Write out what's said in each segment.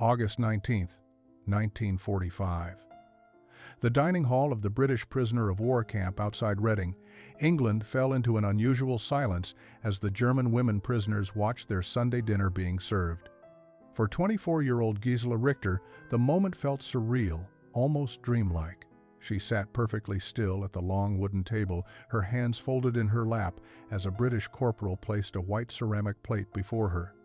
August 19, 1945. The dining hall of the British prisoner of war camp outside Reading, England, fell into an unusual silence as the German women prisoners watched their Sunday dinner being served. For 24-year-old Gisela Richter, the moment felt surreal, almost dreamlike. She sat perfectly still at the long wooden table, her hands folded in her lap, as a British corporal placed a white ceramic plate before her.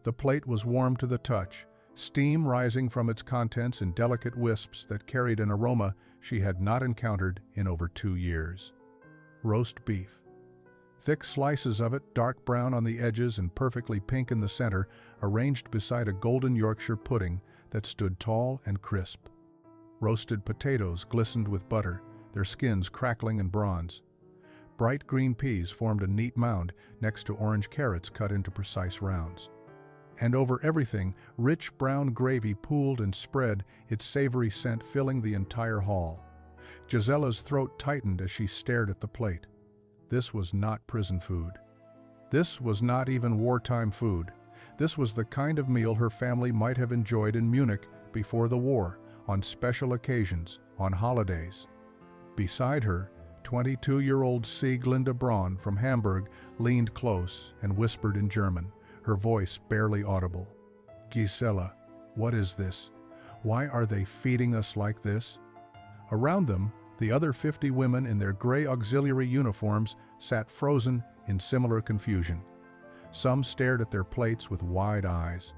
The plate was warm to the touch, steam rising from its contents in delicate wisps that carried an aroma she had not encountered in over 2 years. Roast beef. Thick slices of it, dark brown on the edges and perfectly pink in the center, arranged beside a golden Yorkshire pudding that stood tall and crisp. Roasted potatoes glistened with butter, their skins crackling in bronze. Bright green peas formed a neat mound next to orange carrots cut into precise rounds. And over everything, rich brown gravy pooled and spread, its savory scent filling the entire hall. Gisela's throat tightened as she stared at the plate. This was not prison food. This was not even wartime food. This was the kind of meal her family might have enjoyed in Munich before the war, on special occasions, on holidays. Beside her, 22-year-old Sieglinde Braun from Hamburg leaned close and whispered in German, her voice barely audible. "Gisela, what is this? Why are they feeding us like this?" Around them, the other 50 women in their gray auxiliary uniforms sat frozen in similar confusion. Some stared at their plates with wide eyes.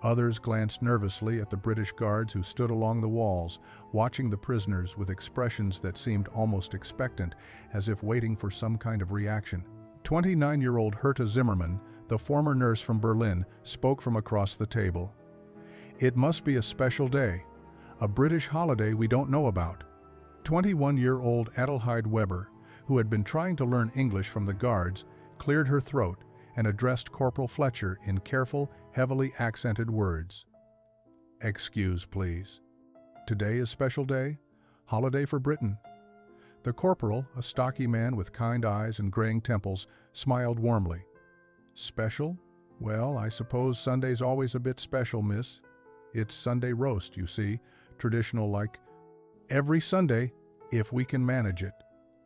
Others glanced nervously at the British guards who stood along the walls, watching the prisoners with expressions that seemed almost expectant, as if waiting for some kind of reaction. 29-year-old Herta Zimmermann, the former nurse from Berlin, spoke from across the table. "It must be a special day, a British holiday we don't know about." 21-year-old Adelheid Weber, who had been trying to learn English from the guards, cleared her throat and addressed Corporal Fletcher in careful, heavily accented words. "Excuse, please. Today is special day? Holiday for Britain?" The corporal, a stocky man with kind eyes and graying temples, smiled warmly. "Special? Well, I suppose Sunday's always a bit special, miss. It's Sunday roast, you see, traditional like every Sunday, if we can manage it."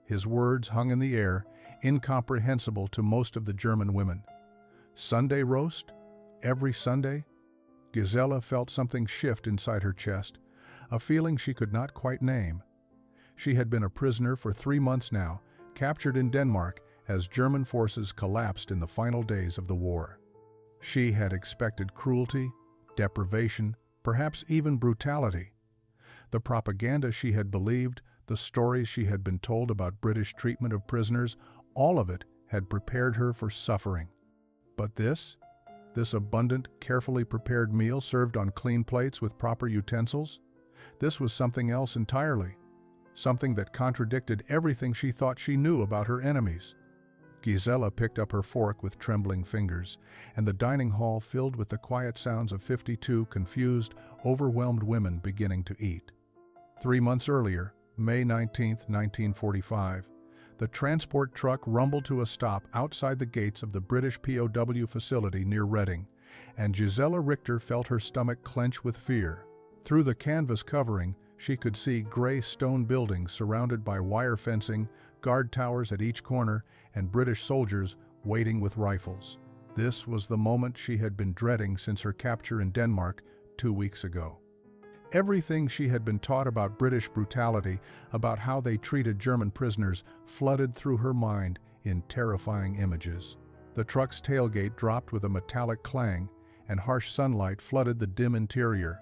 His words hung in the air, incomprehensible to most of the German women. Sunday roast? Every Sunday? Gisela felt something shift inside her chest, a feeling she could not quite name. She had been a prisoner for 3 months now, captured in Denmark as German forces collapsed in the final days of the war. She had expected cruelty, deprivation, perhaps even brutality. The propaganda she had believed, the stories she had been told about British treatment of prisoners, all of it had prepared her for suffering. But this abundant, carefully prepared meal served on clean plates with proper utensils, this was something else entirely, something that contradicted everything she thought she knew about her enemies. Gisela picked up her fork with trembling fingers, and the dining hall filled with the quiet sounds of 52 confused, overwhelmed women beginning to eat. 3 months earlier, May 19, 1945, the transport truck rumbled to a stop outside the gates of the British POW facility near Reading, and Gisela Richter felt her stomach clench with fear. Through the canvas covering, she could see gray stone buildings surrounded by wire fencing, guard towers at each corner, and British soldiers waiting with rifles. This was the moment she had been dreading since her capture in Denmark 2 weeks ago. Everything she had been taught about British brutality, about how they treated German prisoners, flooded through her mind in terrifying images. The truck's tailgate dropped with a metallic clang, and harsh sunlight flooded the dim interior.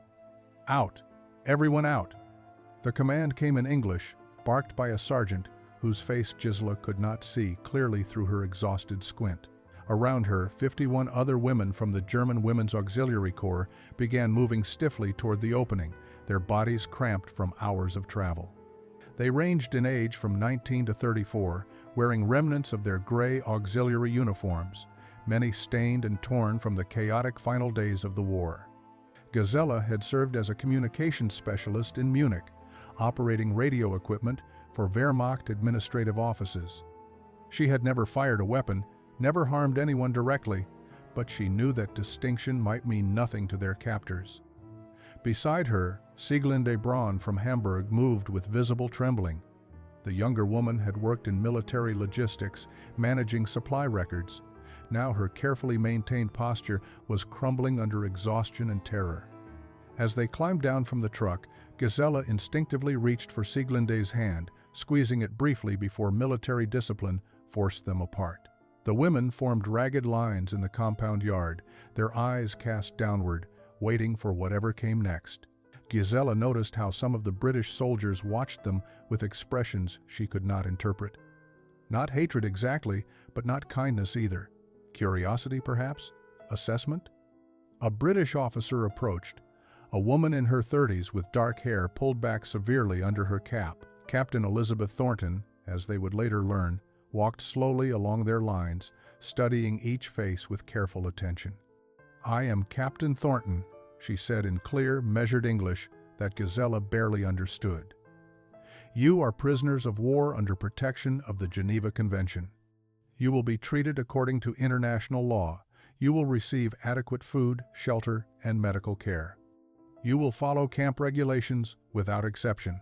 "Out! Everyone out!" The command came in English, barked by a sergeant, whose face Gisela could not see clearly through her exhausted squint. Around her, 51 other women from the German Women's Auxiliary Corps began moving stiffly toward the opening, their bodies cramped from hours of travel. They ranged in age from 19 to 34, wearing remnants of their gray auxiliary uniforms, many stained and torn from the chaotic final days of the war. Gisela had served as a communications specialist in Munich, operating radio equipment for Wehrmacht administrative offices. She had never fired a weapon, never harmed anyone directly, but she knew that distinction might mean nothing to their captors. Beside her, Sieglinde Braun from Hamburg moved with visible trembling. The younger woman had worked in military logistics, managing supply records. Now her carefully maintained posture was crumbling under exhaustion and terror. As they climbed down from the truck, Gisela instinctively reached for Sieglinde's hand, squeezing it briefly before military discipline forced them apart. The women formed ragged lines in the compound yard, their eyes cast downward, waiting for whatever came next. Gisela noticed how some of the British soldiers watched them with expressions she could not interpret. Not hatred exactly, but not kindness either. Curiosity, perhaps? Assessment? A British officer approached. A woman in her 30s with dark hair pulled back severely under her cap. Captain Elizabeth Thornton, as they would later learn, walked slowly along their lines, studying each face with careful attention. "I am Captain Thornton," she said in clear, measured English that Gisela barely understood. "You are prisoners of war under protection of the Geneva Convention. You will be treated according to international law. You will receive adequate food, shelter, and medical care. You will follow camp regulations without exception."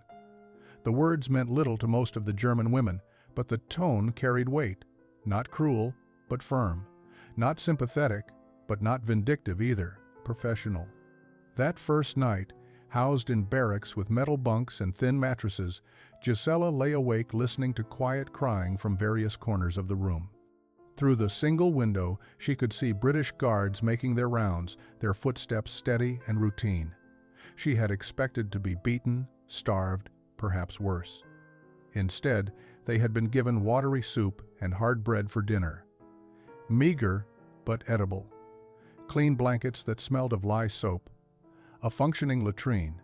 The words meant little to most of the German women, but the tone carried weight. Not cruel, but firm. Not sympathetic, but not vindictive either. Professional. That first night, housed in barracks with metal bunks and thin mattresses, Gisela lay awake listening to quiet crying from various corners of the room. Through the single window, she could see British guards making their rounds, their footsteps steady and routine. She had expected to be beaten, starved, perhaps worse. Instead, they had been given watery soup and hard bread for dinner. Meager, but edible. Clean blankets that smelled of lye soap. A functioning latrine.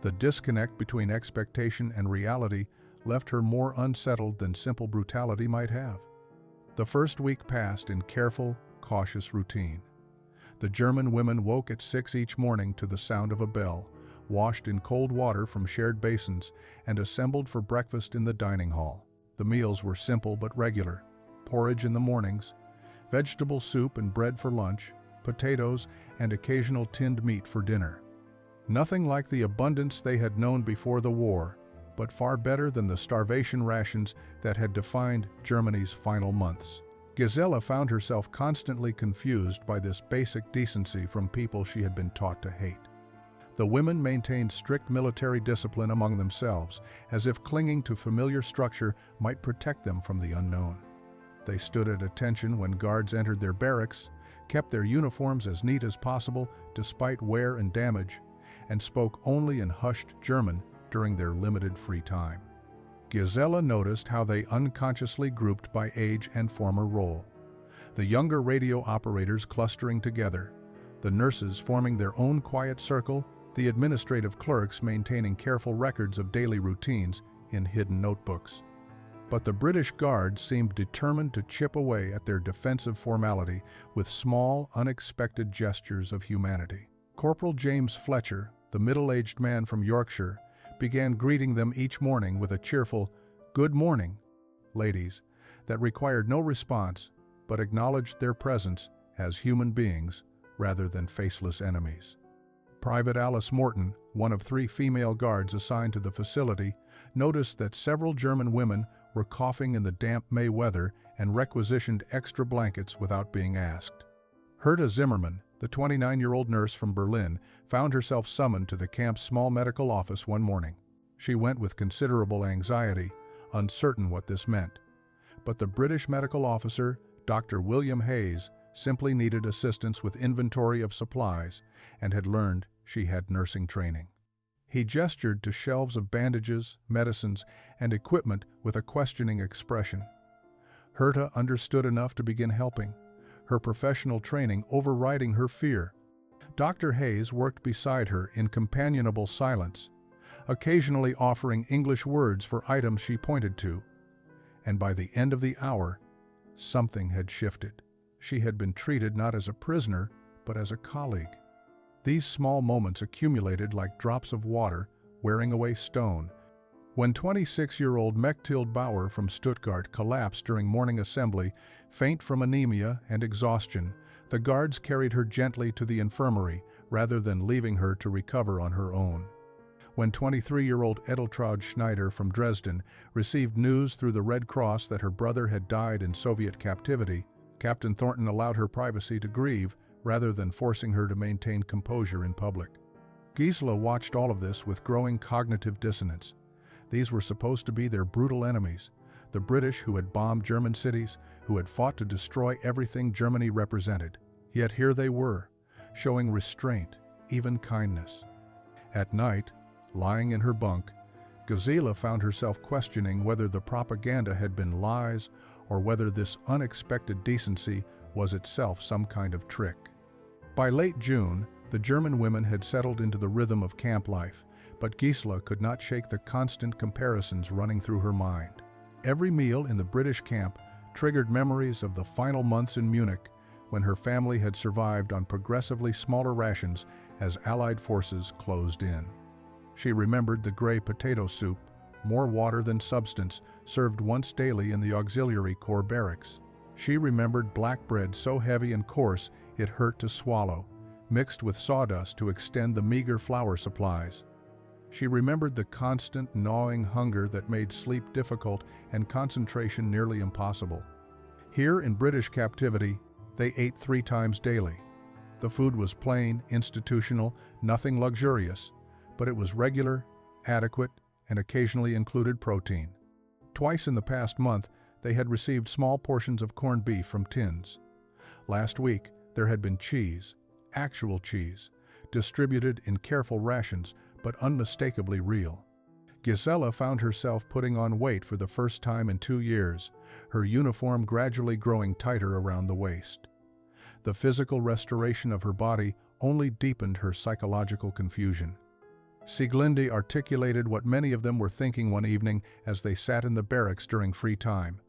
The disconnect between expectation and reality left her more unsettled than simple brutality might have. The first week passed in careful, cautious routine. The German women woke at 6 each morning to the sound of a bell, washed in cold water from shared basins, and assembled for breakfast in the dining hall. The meals were simple but regular. Porridge in the mornings, vegetable soup and bread for lunch, potatoes, and occasional tinned meat for dinner. Nothing like the abundance they had known before the war, but far better than the starvation rations that had defined Germany's final months. Gisela found herself constantly confused by this basic decency from people she had been taught to hate. The women maintained strict military discipline among themselves, as if clinging to familiar structure might protect them from the unknown. They stood at attention when guards entered their barracks, kept their uniforms as neat as possible despite wear and damage, and spoke only in hushed German during their limited free time. Gisela noticed how they unconsciously grouped by age and former role. The younger radio operators clustering together, the nurses forming their own quiet circle, the administrative clerks maintaining careful records of daily routines in hidden notebooks. But the British Guards seemed determined to chip away at their defensive formality with small, unexpected gestures of humanity. Corporal James Fletcher, the middle-aged man from Yorkshire, began greeting them each morning with a cheerful, "Good morning, ladies," that required no response, but acknowledged their presence as human beings rather than faceless enemies. Private Alice Morton, one of 3 female guards assigned to the facility, noticed that several German women were coughing in the damp May weather and requisitioned extra blankets without being asked. Herta Zimmermann, the 29-year-old nurse from Berlin, found herself summoned to the camp's small medical office one morning. She went with considerable anxiety, uncertain what this meant. But the British medical officer, Dr. William Hayes, simply needed assistance with inventory of supplies and had learned she had nursing training. He gestured to shelves of bandages, medicines, and equipment with a questioning expression. Herta understood enough to begin helping, her professional training overriding her fear. Dr. Hayes worked beside her in companionable silence, occasionally offering English words for items she pointed to. And by the end of the hour, something had shifted. She had been treated not as a prisoner, but as a colleague. These small moments accumulated like drops of water, wearing away stone. When 26-year-old Mechthild Bauer from Stuttgart collapsed during morning assembly, faint from anemia and exhaustion, the guards carried her gently to the infirmary, rather than leaving her to recover on her own. When 23-year-old Edeltraud Schneider from Dresden received news through the Red Cross that her brother had died in Soviet captivity, Captain Thornton allowed her privacy to grieve rather than forcing her to maintain composure in public. Gisela watched all of this with growing cognitive dissonance. These were supposed to be their brutal enemies, the British who had bombed German cities, who had fought to destroy everything Germany represented. Yet here they were, showing restraint, even kindness. At night, lying in her bunk, Gisela found herself questioning whether the propaganda had been lies or whether this unexpected decency was itself some kind of trick. By late June, the German women had settled into the rhythm of camp life, but Gisela could not shake the constant comparisons running through her mind. Every meal in the British camp triggered memories of the final months in Munich, when her family had survived on progressively smaller rations as Allied forces closed in. She remembered the gray potato soup, more water than substance, served once daily in the Auxiliary Corps barracks. She remembered black bread so heavy and coarse it hurt to swallow, mixed with sawdust to extend the meager flour supplies. She remembered the constant, gnawing hunger that made sleep difficult and concentration nearly impossible. Here in British captivity, they ate 3 times daily. The food was plain, institutional, nothing luxurious, but it was regular, adequate, and occasionally included protein. Twice in the past month, they had received small portions of corned beef from tins. Last week, there had been cheese, actual cheese, distributed in careful rations, but unmistakably real. Gisela found herself putting on weight for the first time in 2 years, her uniform gradually growing tighter around the waist. The physical restoration of her body only deepened her psychological confusion. Sieglinde articulated what many of them were thinking one evening as they sat in the barracks during free time.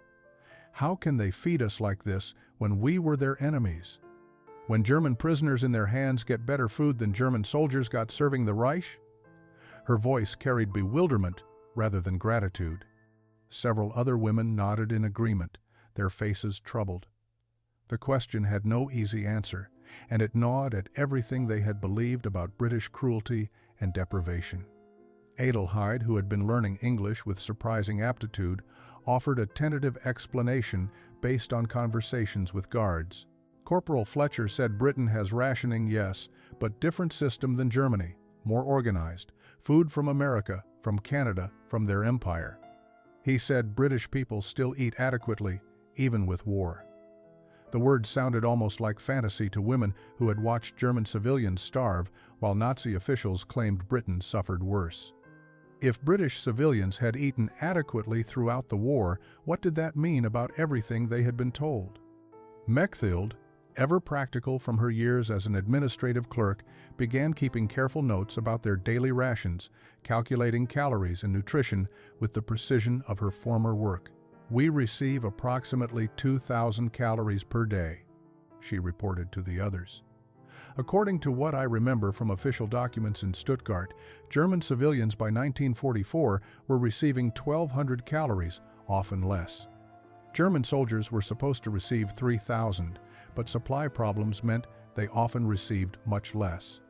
How can they feed us like this when we were their enemies? When German prisoners in their hands get better food than German soldiers got serving the Reich? Her voice carried bewilderment rather than gratitude. Several other women nodded in agreement, their faces troubled. The question had no easy answer, and it gnawed at everything they had believed about British cruelty and deprivation. Adelheid, who had been learning English with surprising aptitude, offered a tentative explanation based on conversations with guards. Corporal Fletcher said Britain has rationing, yes, but different system than Germany, more organized, food from America, from Canada, from their empire. He said British people still eat adequately, even with war. The words sounded almost like fantasy to women who had watched German civilians starve while Nazi officials claimed Britain suffered worse. If British civilians had eaten adequately throughout the war, what did that mean about everything they had been told? Mechthild, ever practical from her years as an administrative clerk, began keeping careful notes about their daily rations, calculating calories and nutrition with the precision of her former work. "We receive approximately 2,000 calories per day," she reported to the others. According to what I remember from official documents in Stuttgart, German civilians by 1944 were receiving 1,200 calories, often less. German soldiers were supposed to receive 3,000, but supply problems meant they often received much less.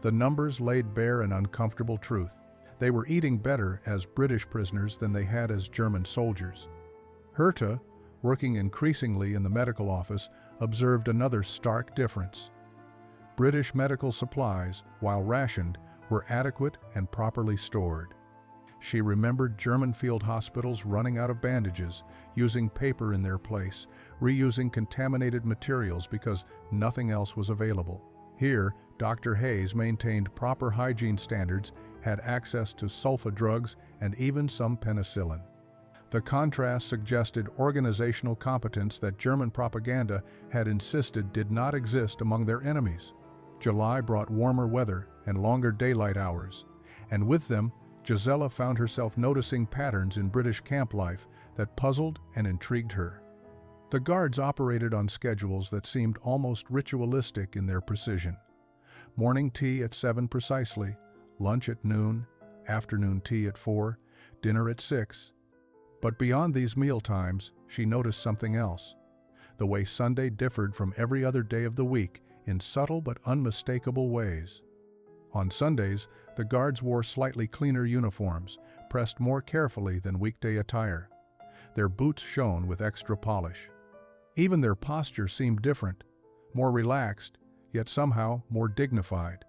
The numbers laid bare an uncomfortable truth. They were eating better as British prisoners than they had as German soldiers. Herta, working increasingly in the medical office, observed another stark difference. British medical supplies, while rationed, were adequate and properly stored. She remembered German field hospitals running out of bandages, using paper in their place, reusing contaminated materials because nothing else was available. Here, Dr. Hayes maintained proper hygiene standards, had access to sulfa drugs, and even some penicillin. The contrast suggested organizational competence that German propaganda had insisted did not exist among their enemies. July brought warmer weather and longer daylight hours, and with them, Gisela found herself noticing patterns in British camp life that puzzled and intrigued her. The guards operated on schedules that seemed almost ritualistic in their precision. Morning tea at 7 precisely, lunch at noon, afternoon tea at 4, dinner at 6. But beyond these meal times, she noticed something else. The way Sunday differed from every other day of the week in subtle but unmistakable ways. On Sundays, the guards wore slightly cleaner uniforms, pressed more carefully than weekday attire. Their boots shone with extra polish. Even their posture seemed different, more relaxed, yet somehow more dignified.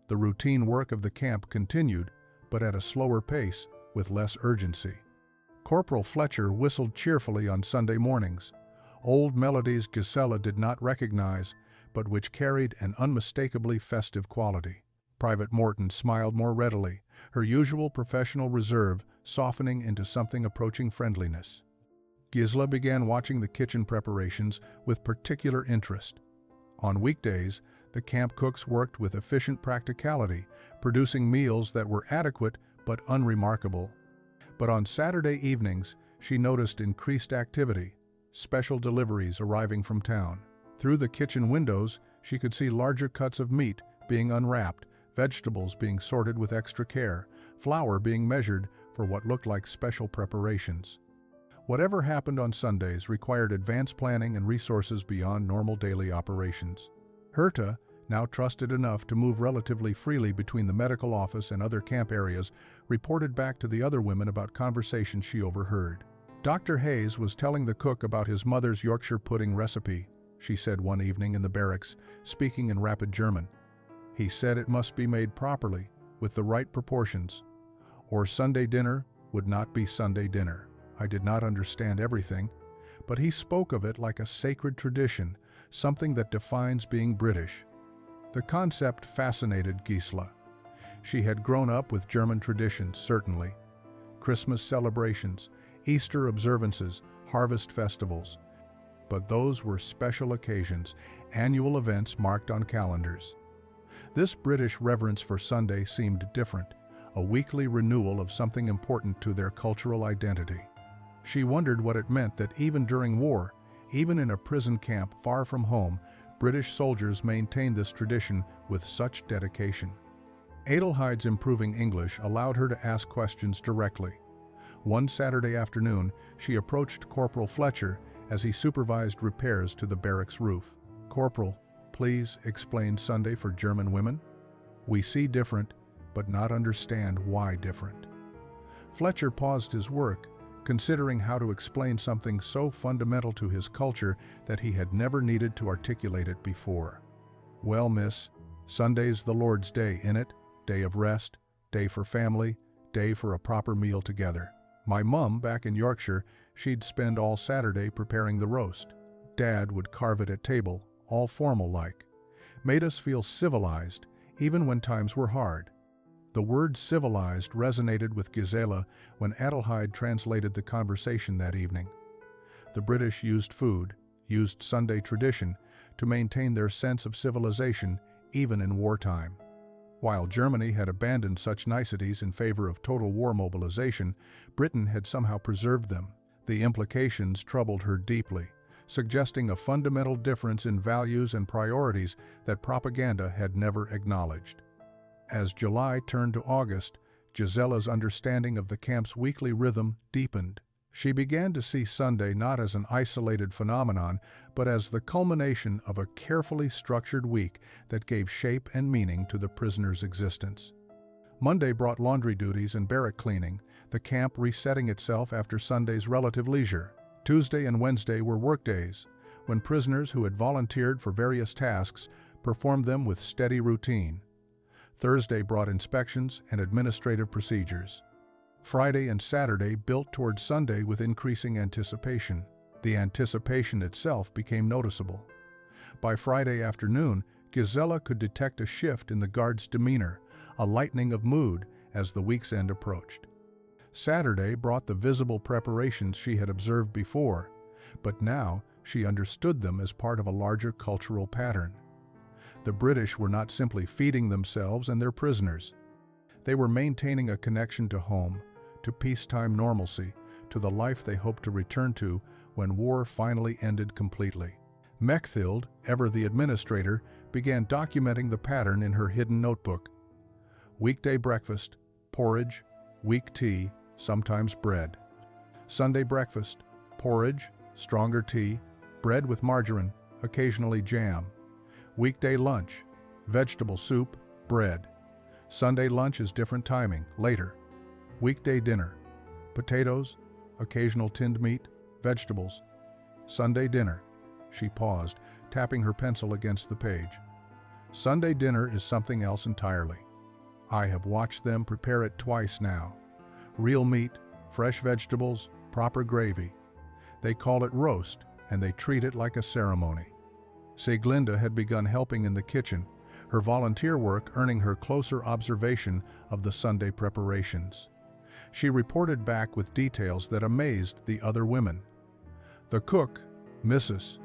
The routine work of the camp continued, but at a slower pace, with less urgency. Corporal Fletcher whistled cheerfully on Sunday mornings, old melodies Gisela did not recognize, but which carried an unmistakably festive quality. Private Morton smiled more readily, her usual professional reserve softening into something approaching friendliness. Gisela began watching the kitchen preparations with particular interest. On weekdays, the camp cooks worked with efficient practicality, producing meals that were adequate but unremarkable. But on Saturday evenings, she noticed increased activity, special deliveries arriving from town. Through the kitchen windows, she could see larger cuts of meat being unwrapped, vegetables being sorted with extra care, flour being measured for what looked like special preparations. Whatever happened on Sundays required advanced planning and resources beyond normal daily operations. Herta, now trusted enough to move relatively freely between the medical office and other camp areas, reported back to the other women about conversations she overheard. Dr. Hayes was telling the cook about his mother's Yorkshire pudding recipe, she said one evening in the barracks, speaking in rapid German. He said it must be made properly, with the right proportions, or Sunday dinner would not be Sunday dinner. I did not understand everything, but he spoke of it like a sacred tradition, something that defines being British. The concept fascinated Gisela. She had grown up with German traditions, certainly. Christmas celebrations, Easter observances, harvest festivals. But those were special occasions, annual events marked on calendars. This British reverence for Sunday seemed different, a weekly renewal of something important to their cultural identity. She wondered what it meant that even during war, even in a prison camp far from home, British soldiers maintained this tradition with such dedication. Adelheide's improving English allowed her to ask questions directly. One Saturday afternoon, she approached Corporal Fletcher as he supervised repairs to the barracks roof. "Corporal, please explain Sunday for German women. We see different, but not understand why different." Fletcher paused his work, considering how to explain something so fundamental to his culture that he had never needed to articulate it before. "Well, miss, Sunday's the Lord's day, innit? Day of rest, day for family, day for a proper meal together. My mum, back in Yorkshire, she'd spend all Saturday preparing the roast. Dad would carve it at table, all formal-like. Made us feel civilized, even when times were hard." The word civilized resonated with Gisela when Adelheid translated the conversation that evening. The British used food, used Sunday tradition, to maintain their sense of civilization even in wartime. While Germany had abandoned such niceties in favor of total war mobilization, Britain had somehow preserved them. The implications troubled her deeply, suggesting a fundamental difference in values and priorities that propaganda had never acknowledged. As July turned to August, Gisela's understanding of the camp's weekly rhythm deepened. She began to see Sunday not as an isolated phenomenon, but as the culmination of a carefully structured week that gave shape and meaning to the prisoner's existence. Monday brought laundry duties and barrack cleaning, the camp resetting itself after Sunday's relative leisure. Tuesday and Wednesday were workdays, when prisoners who had volunteered for various tasks performed them with steady routine. Thursday brought inspections and administrative procedures. Friday and Saturday built toward Sunday with increasing anticipation. The anticipation itself became noticeable. By Friday afternoon, Gisela could detect a shift in the guard's demeanor, a lightening of mood as the week's end approached. Saturday brought the visible preparations she had observed before, but now she understood them as part of a larger cultural pattern. The British were not simply feeding themselves and their prisoners. They were maintaining a connection to home, to peacetime normalcy, to the life they hoped to return to when war finally ended completely. Mechthild, ever the administrator, began documenting the pattern in her hidden notebook. Weekday breakfast, porridge, week tea, sometimes bread. Sunday breakfast, porridge, stronger tea, bread with margarine, occasionally jam. Weekday lunch, vegetable soup, bread. Sunday lunch is different timing, later. Weekday dinner, potatoes, occasional tinned meat, vegetables. Sunday dinner. She paused, tapping her pencil against the page. Sunday dinner is something else entirely. I have watched them prepare it twice now. Real meat, fresh vegetables, proper gravy. They call it roast, and they treat it like a ceremony. Sieglinde had begun helping in the kitchen, her volunteer work earning her closer observation of the Sunday preparations. She reported back with details that amazed the other women. The cook, Mrs.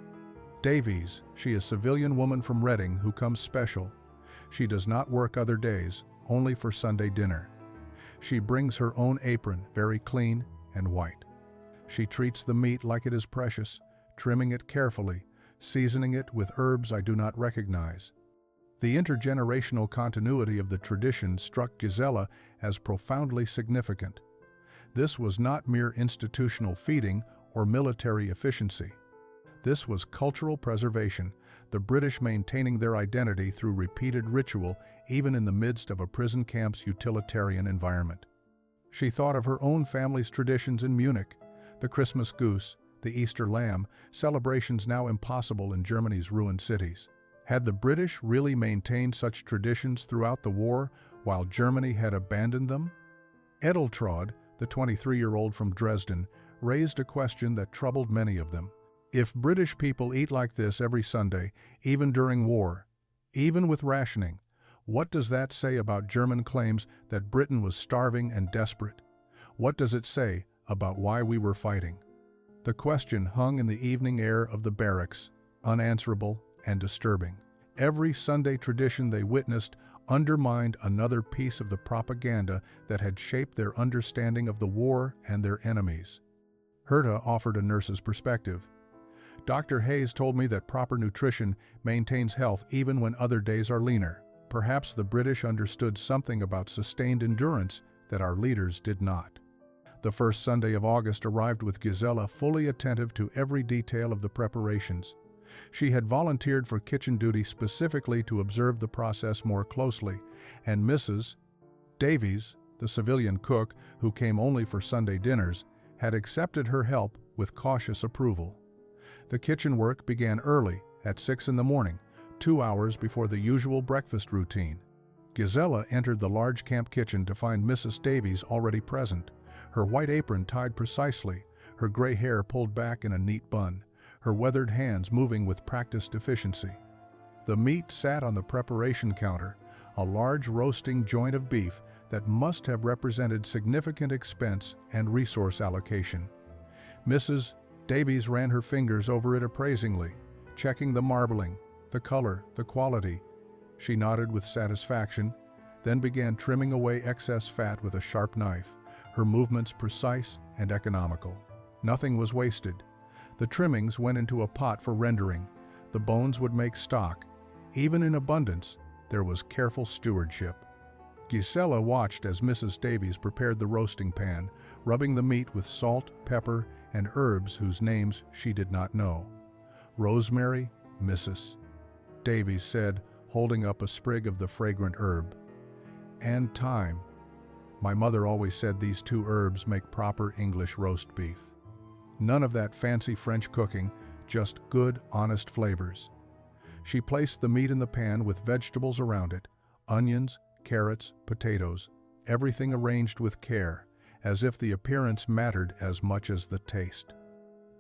Davies, she is a civilian woman from Reading who comes special. She does not work other days, only for Sunday dinner. She brings her own apron, very clean and white. She treats the meat like it is precious, trimming it carefully, seasoning it with herbs I do not recognize. The intergenerational continuity of the tradition struck Gisela as profoundly significant. This was not mere institutional feeding or military efficiency. This was cultural preservation, the British maintaining their identity through repeated ritual even in the midst of a prison camp's utilitarian environment. She thought of her own family's traditions in Munich, the Christmas goose, the Easter lamb, celebrations now impossible in Germany's ruined cities. Had the British really maintained such traditions throughout the war while Germany had abandoned them? Edeltraud, the 23-year-old from Dresden, raised a question that troubled many of them. If British people eat like this every Sunday, even during war, even with rationing, what does that say about German claims that Britain was starving and desperate? What does it say about why we were fighting? The question hung in the evening air of the barracks, unanswerable and disturbing. Every Sunday tradition they witnessed undermined another piece of the propaganda that had shaped their understanding of the war and their enemies. Herta offered a nurse's perspective. Dr. Hayes told me that proper nutrition maintains health even when other days are leaner. Perhaps the British understood something about sustained endurance that our leaders did not. The first Sunday of August arrived with Gisela fully attentive to every detail of the preparations. She had volunteered for kitchen duty specifically to observe the process more closely, and Mrs. Davies, the civilian cook who came only for Sunday dinners, had accepted her help with cautious approval. The kitchen work began early, at 6 in the morning, 2 hours before the usual breakfast routine. Gisela entered the large camp kitchen to find Mrs. Davies already present, her white apron tied precisely, her gray hair pulled back in a neat bun, her weathered hands moving with practiced efficiency. The meat sat on the preparation counter, a large roasting joint of beef that must have represented significant expense and resource allocation. Mrs. Davies ran her fingers over it appraisingly, checking the marbling, the color, the quality. She nodded with satisfaction, then began trimming away excess fat with a sharp knife, her movements precise and economical. Nothing was wasted. The trimmings went into a pot for rendering. The bones would make stock. Even in abundance, there was careful stewardship. Gisela watched as Mrs. Davies prepared the roasting pan, rubbing the meat with salt, pepper, and herbs whose names she did not know. Rosemary, Mrs. Davies said, holding up a sprig of the fragrant herb. And thyme. My mother always said these two herbs make proper English roast beef. None of that fancy French cooking, just good, honest flavors. She placed the meat in the pan with vegetables around it, onions, carrots, potatoes, everything arranged with care, as if the appearance mattered as much as the taste.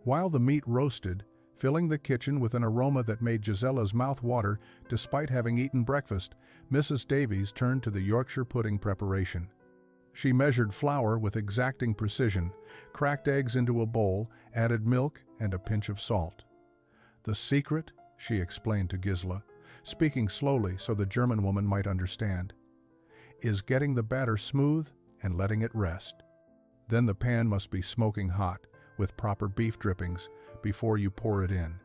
While the meat roasted, filling the kitchen with an aroma that made Gisela's mouth water despite having eaten breakfast, Mrs. Davies turned to the Yorkshire pudding preparation. She measured flour with exacting precision, cracked eggs into a bowl, added milk and a pinch of salt. The secret, she explained to Gisela, speaking slowly so the German woman might understand, is getting the batter smooth and letting it rest. Then the pan must be smoking hot, with proper beef drippings, before you pour it in.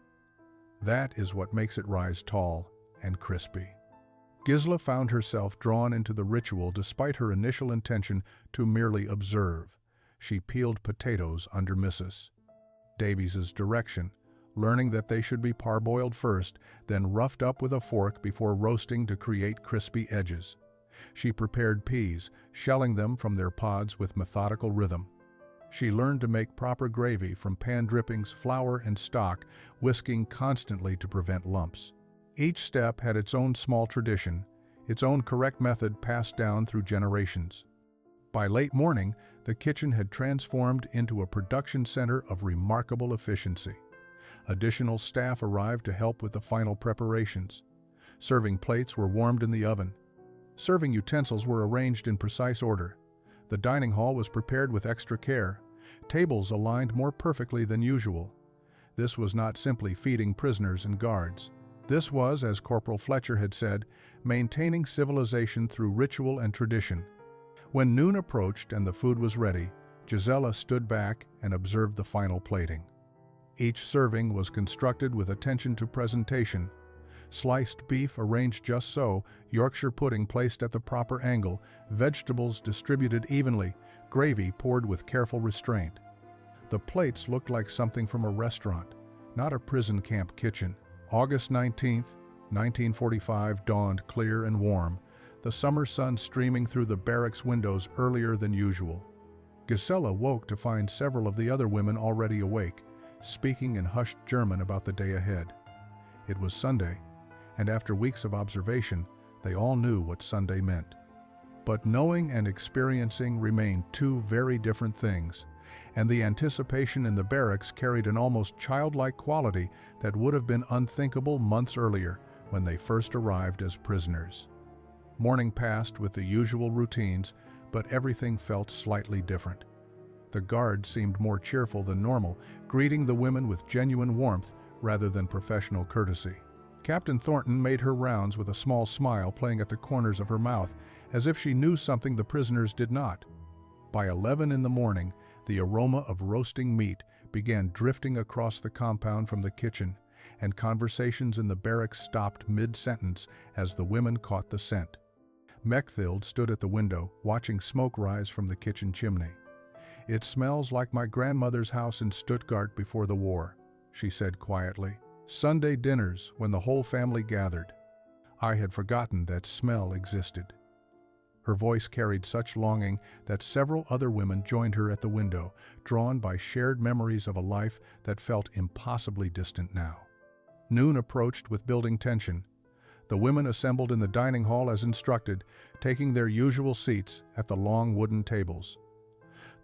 That is what makes it rise tall and crispy. Gisela found herself drawn into the ritual despite her initial intention to merely observe. She peeled potatoes under Mrs. Davies's direction, learning that they should be parboiled first, then roughed up with a fork before roasting to create crispy edges. She prepared peas, shelling them from their pods with methodical rhythm. She learned to make proper gravy from pan drippings, flour, and stock, whisking constantly to prevent lumps. Each step had its own small tradition, its own correct method passed down through generations. By late morning, the kitchen had transformed into a production center of remarkable efficiency. Additional staff arrived to help with the final preparations. Serving plates were warmed in the oven. Serving utensils were arranged in precise order. The dining hall was prepared with extra care, tables aligned more perfectly than usual. This was not simply feeding prisoners and guards. This was, as Corporal Fletcher had said, maintaining civilization through ritual and tradition. When noon approached and the food was ready, Gisela stood back and observed the final plating. Each serving was constructed with attention to presentation. Sliced beef arranged just so, Yorkshire pudding placed at the proper angle, vegetables distributed evenly, gravy poured with careful restraint. The plates looked like something from a restaurant, not a prison camp kitchen. August 19, 1945 dawned clear and warm, the summer sun streaming through the barracks windows earlier than usual. Gisela woke to find several of the other women already awake, speaking in hushed German about the day ahead. It was Sunday, and after weeks of observation, they all knew what Sunday meant. But knowing and experiencing remained two very different things, and the anticipation in the barracks carried an almost childlike quality that would have been unthinkable months earlier when they first arrived as prisoners. Morning passed with the usual routines, but everything felt slightly different. The guards seemed more cheerful than normal, greeting the women with genuine warmth rather than professional courtesy. Captain Thornton made her rounds with a small smile playing at the corners of her mouth, as if she knew something the prisoners did not. By 11 in the morning, the aroma of roasting meat began drifting across the compound from the kitchen, and conversations in the barracks stopped mid-sentence as the women caught the scent. Mechthild stood at the window, watching smoke rise from the kitchen chimney. "It smells like my grandmother's house in Stuttgart before the war," she said quietly. "Sunday dinners when the whole family gathered. I had forgotten that smell existed." Her voice carried such longing that several other women joined her at the window, drawn by shared memories of a life that felt impossibly distant now. Noon approached with building tension. The women assembled in the dining hall as instructed, taking their usual seats at the long wooden tables.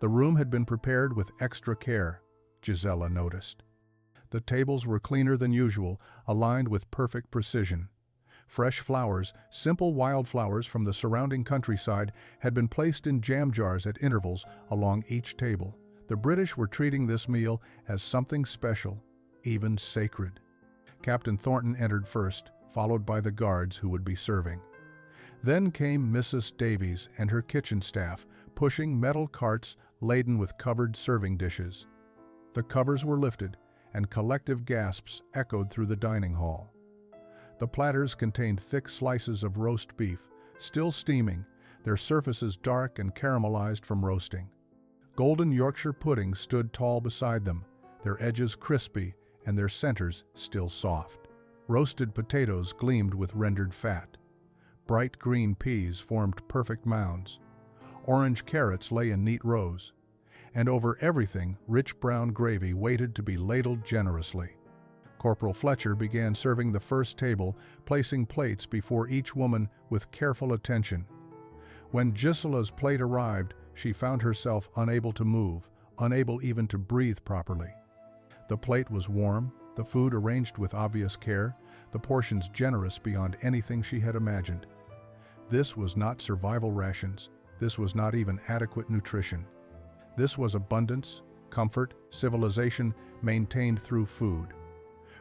The room had been prepared with extra care, Gisela noticed. The tables were cleaner than usual, aligned with perfect precision. Fresh flowers, simple wildflowers from the surrounding countryside, had been placed in jam jars at intervals along each table. The British were treating this meal as something special, even sacred. Captain Thornton entered first, followed by the guards who would be serving. Then came Mrs. Davies and her kitchen staff, pushing metal carts laden with covered serving dishes. The covers were lifted, and collective gasps echoed through the dining hall. The platters contained thick slices of roast beef, still steaming, their surfaces dark and caramelized from roasting. Golden Yorkshire pudding stood tall beside them, their edges crispy and their centers still soft. Roasted potatoes gleamed with rendered fat. Bright green peas formed perfect mounds. Orange carrots lay in neat rows. And over everything, rich brown gravy waited to be ladled generously. Corporal Fletcher began serving the first table, placing plates before each woman with careful attention. When Gisela's plate arrived, she found herself unable to move, unable even to breathe properly. The plate was warm, the food arranged with obvious care, the portions generous beyond anything she had imagined. This was not survival rations. This was not even adequate nutrition. This was abundance, comfort, civilization maintained through food.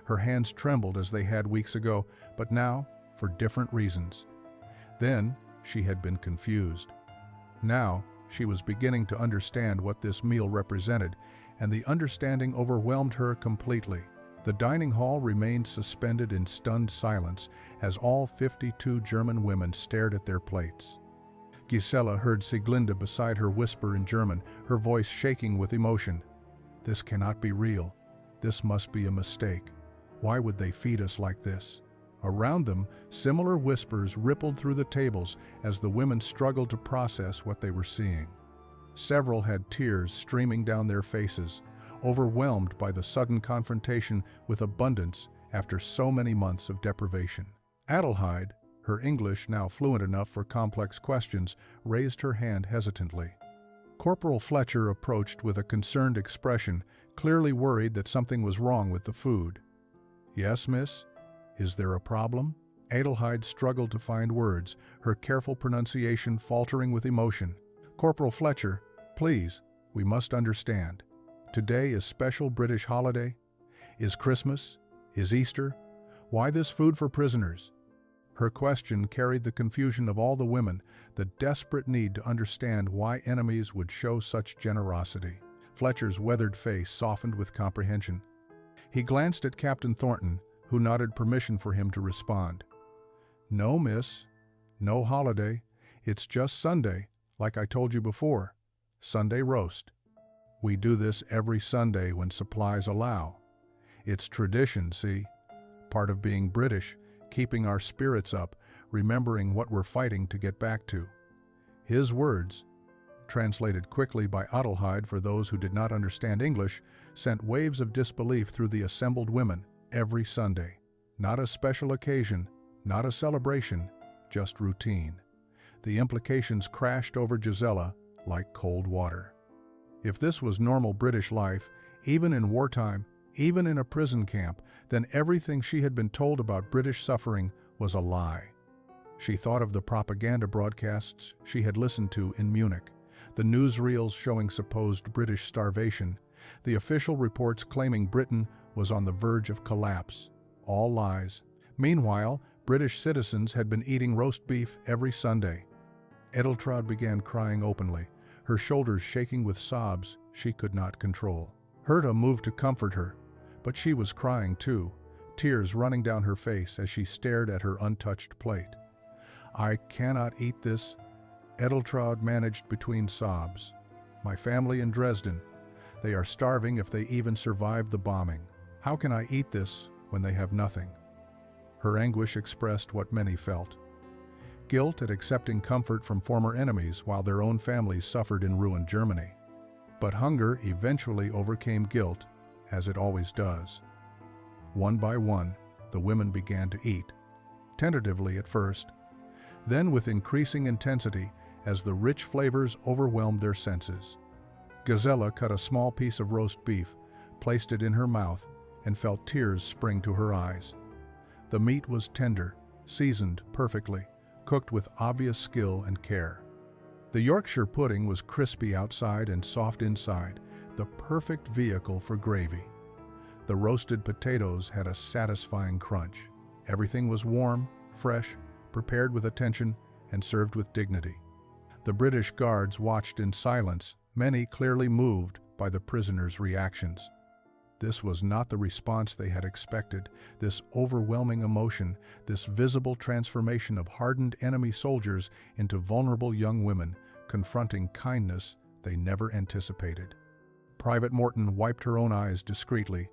Her hands trembled as they had weeks ago, but now, for different reasons. Then, she had been confused. Now, she was beginning to understand what this meal represented, and the understanding overwhelmed her completely. The dining hall remained suspended in stunned silence as all 52 German women stared at their plates. Gisela heard Sieglinde beside her whisper in German, her voice shaking with emotion. "This cannot be real. This must be a mistake. Why would they feed us like this? Around them, similar whispers rippled through the tables as the women struggled to process what they were seeing. Several had tears streaming down their faces, overwhelmed by the sudden confrontation with abundance after so many months of deprivation. Adelheid, her English now fluent enough for complex questions, raised her hand hesitantly. Corporal Fletcher approached with a concerned expression, clearly worried that something was wrong with the food. "Yes, miss? Is there a problem?" Adelheid struggled to find words, her careful pronunciation faltering with emotion. "Corporal Fletcher, please, we must understand. Today is special British holiday? Is Christmas? Is Easter? Why this food for prisoners?" Her question carried the confusion of all the women, the desperate need to understand why enemies would show such generosity. Fletcher's weathered face softened with comprehension. He glanced at Captain Thornton, who nodded permission for him to respond. "No, miss. No holiday. It's just Sunday, like I told you before. Sunday roast. We do this every Sunday when supplies allow. It's tradition, see? Part of being British, keeping our spirits up, remembering what we're fighting to get back to." His words, translated quickly by Adelheid for those who did not understand English, sent waves of disbelief through the assembled women. Every Sunday. Not a special occasion, not a celebration, just routine. The implications crashed over Gisela like cold water. If this was normal British life, even in wartime, even in a prison camp, then everything she had been told about British suffering was a lie. She thought of the propaganda broadcasts she had listened to in Munich, the newsreels showing supposed British starvation, the official reports claiming Britain was on the verge of collapse. All lies. Meanwhile, British citizens had been eating roast beef every Sunday. Edeltraud began crying openly, her shoulders shaking with sobs she could not control. Herta moved to comfort her, but she was crying too, tears running down her face as she stared at her untouched plate. "I cannot eat this," Edeltraud managed between sobs. "My family in Dresden. They are starving if they even survive the bombing. How can I eat this when they have nothing?" Her anguish expressed what many felt. Guilt at accepting comfort from former enemies while their own families suffered in ruined Germany. But hunger eventually overcame guilt, as it always does. One by one, the women began to eat, tentatively at first, then with increasing intensity as the rich flavors overwhelmed their senses. Gisela cut a small piece of roast beef, placed it in her mouth, and felt tears spring to her eyes. The meat was tender, seasoned perfectly, cooked with obvious skill and care. The Yorkshire pudding was crispy outside and soft inside, the perfect vehicle for gravy. The roasted potatoes had a satisfying crunch. Everything was warm, fresh, prepared with attention, and served with dignity. The British guards watched in silence, many clearly moved by the prisoners' reactions. This was not the response they had expected, this overwhelming emotion, this visible transformation of hardened enemy soldiers into vulnerable young women, confronting kindness they never anticipated. Private Morton wiped her own eyes discreetly,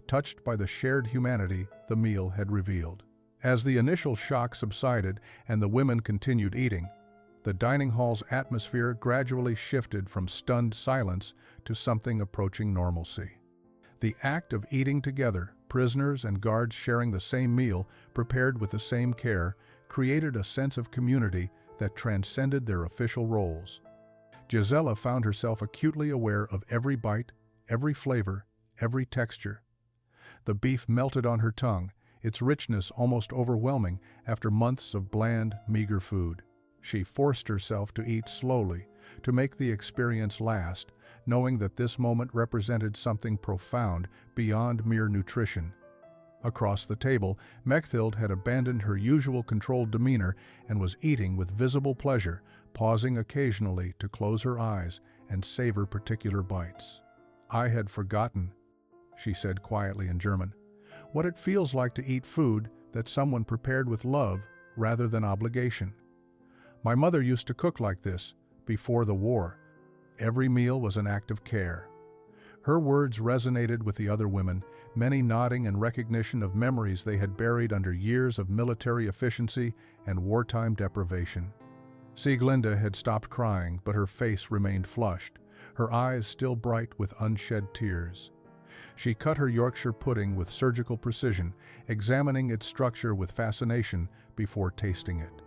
touched by the shared humanity the meal had revealed. As the initial shock subsided and the women continued eating, the dining hall's atmosphere gradually shifted from stunned silence to something approaching normalcy. The act of eating together, prisoners and guards sharing the same meal, prepared with the same care, created a sense of community that transcended their official roles. Gisela found herself acutely aware of every bite, every flavor, every texture. The beef melted on her tongue, its richness almost overwhelming after months of bland, meager food. She forced herself to eat slowly, to make the experience last, knowing that this moment represented something profound beyond mere nutrition. Across the table, Mechthild had abandoned her usual controlled demeanor and was eating with visible pleasure, pausing occasionally to close her eyes and savor particular bites. "I had forgotten," she said quietly in German, "what it feels like to eat food that someone prepared with love rather than obligation. My mother used to cook like this, before the war. Every meal was an act of care." Her words resonated with the other women, many nodding in recognition of memories they had buried under years of military efficiency and wartime deprivation. Sieglinde had stopped crying, but her face remained flushed, her eyes still bright with unshed tears. She cut her Yorkshire pudding with surgical precision, examining its structure with fascination before tasting it.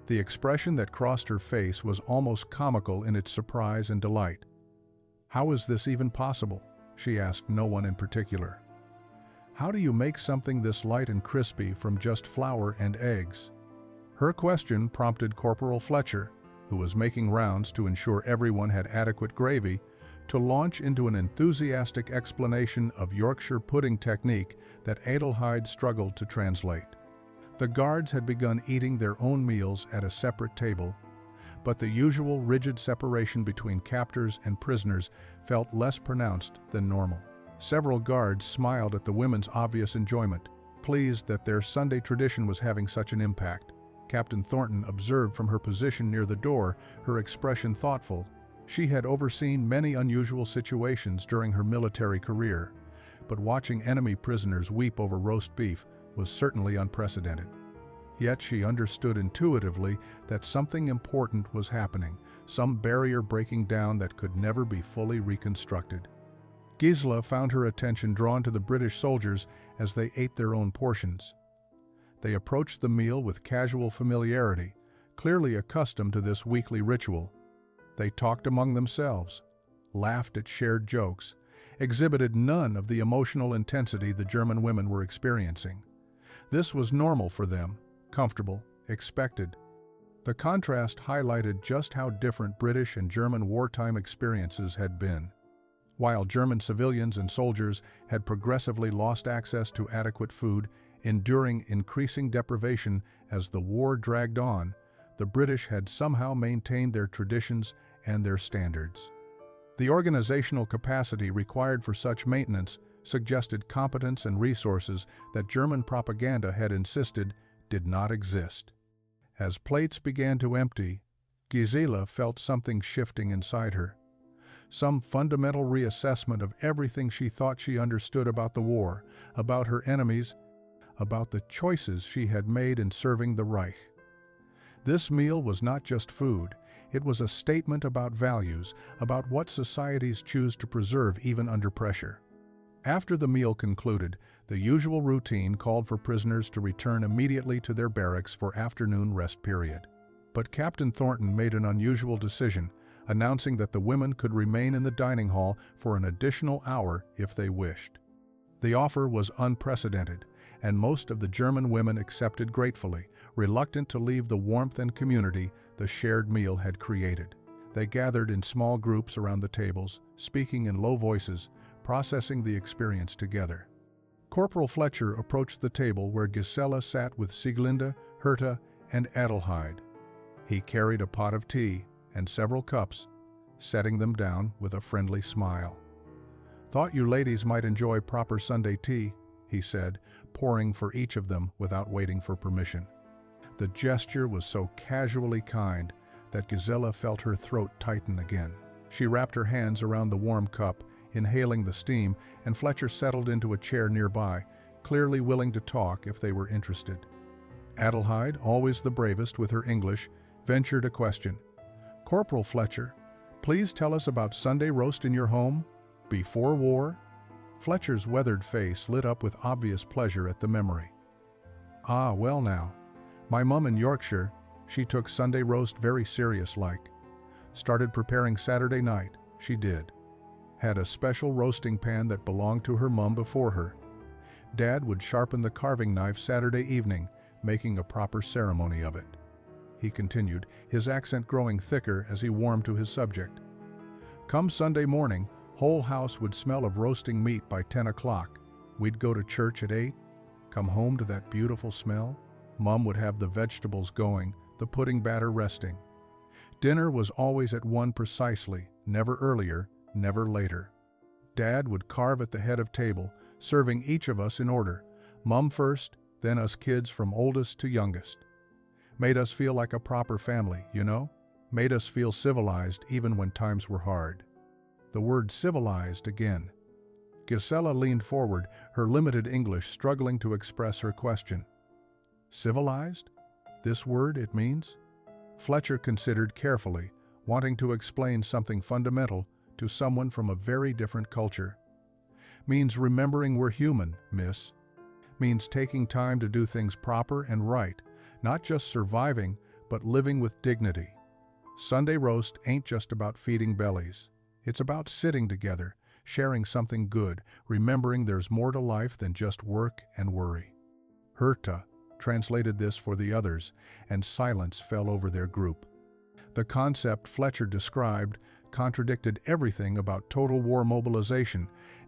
The expression that crossed her face was almost comical in its surprise and delight. "How is this even possible?" she asked no one in particular. "How do you make something this light and crispy from just flour and eggs?" Her question prompted Corporal Fletcher, who was making rounds to ensure everyone had adequate gravy, to launch into an enthusiastic explanation of Yorkshire pudding technique that Adelheid struggled to translate. The guards had begun eating their own meals at a separate table, but the usual rigid separation between captors and prisoners felt less pronounced than normal. Several guards smiled at the women's obvious enjoyment, pleased that their Sunday tradition was having such an impact. Captain Thornton observed from her position near the door, her expression thoughtful. She had overseen many unusual situations during her military career, but watching enemy prisoners weep over roast beef was certainly unprecedented. Yet she understood intuitively that something important was happening, some barrier breaking down that could never be fully reconstructed. Gisela found her attention drawn to the British soldiers as they ate their own portions. They approached the meal with casual familiarity, clearly accustomed to this weekly ritual. They talked among themselves, laughed at shared jokes, exhibited none of the emotional intensity the German women were experiencing. This was normal for them, comfortable, expected. The contrast highlighted just how different British and German wartime experiences had been. While German civilians and soldiers had progressively lost access to adequate food, enduring increasing deprivation as the war dragged on, the British had somehow maintained their traditions and their standards. The organizational capacity required for such maintenance suggested competence and resources that German propaganda had insisted did not exist. As plates began to empty, Gisela felt something shifting inside her. Some fundamental reassessment of everything she thought she understood about the war, about her enemies, about the choices she had made in serving the Reich. This meal was not just food, it was a statement about values, about what societies choose to preserve even under pressure. After the meal concluded, the usual routine called for prisoners to return immediately to their barracks for afternoon rest period. But Captain Thornton made an unusual decision, announcing that the women could remain in the dining hall for an additional hour if they wished. The offer was unprecedented, and most of the German women accepted gratefully, reluctant to leave the warmth and community the shared meal had created. They gathered in small groups around the tables, speaking in low voices, processing the experience together. Corporal Fletcher approached the table where Gisela sat with Sieglinde, Herta, and Adelheid. He carried a pot of tea and several cups, setting them down with a friendly smile. "Thought you ladies might enjoy proper Sunday tea," he said, pouring for each of them without waiting for permission. The gesture was so casually kind that Gisela felt her throat tighten again. She wrapped her hands around the warm cup, inhaling the steam, and Fletcher settled into a chair nearby, clearly willing to talk if they were interested. Adelheid, always the bravest with her English, ventured a question. "Corporal Fletcher, please tell us about Sunday roast in your home? Before war?" Fletcher's weathered face lit up with obvious pleasure at the memory. "Ah, well now. My mum in Yorkshire, she took Sunday roast very serious-like. Started preparing Saturday night, she did. Had a special roasting pan that belonged to her mum before her. Dad would sharpen the carving knife Saturday evening, making a proper ceremony of it," he continued, his accent growing thicker as he warmed to his subject. "Come Sunday morning, whole house would smell of roasting meat by 10 o'clock. We'd go to church at 8, come home to that beautiful smell. Mum would have the vegetables going, the pudding batter resting. Dinner was always at 1 precisely, never earlier, never later. Dad would carve at the head of table, serving each of us in order, Mum first, then us kids from oldest to youngest. Made us feel like a proper family, you know? Made us feel civilized even when times were hard." The word civilized again, Gisela leaned forward, her limited English struggling to express her question. Civilized? This word, it means? Fletcher considered carefully, wanting to explain something fundamental to someone from a very different culture. Means remembering we're human, miss. Means taking time to do things proper and right, not just surviving, but living with dignity. Sunday roast ain't just about feeding bellies. It's about sitting together, sharing something good, remembering there's more to life than just work and worry. Herta translated this for the others, and silence fell over their group. The concept Fletcher described contradicted everything about total war mobilization,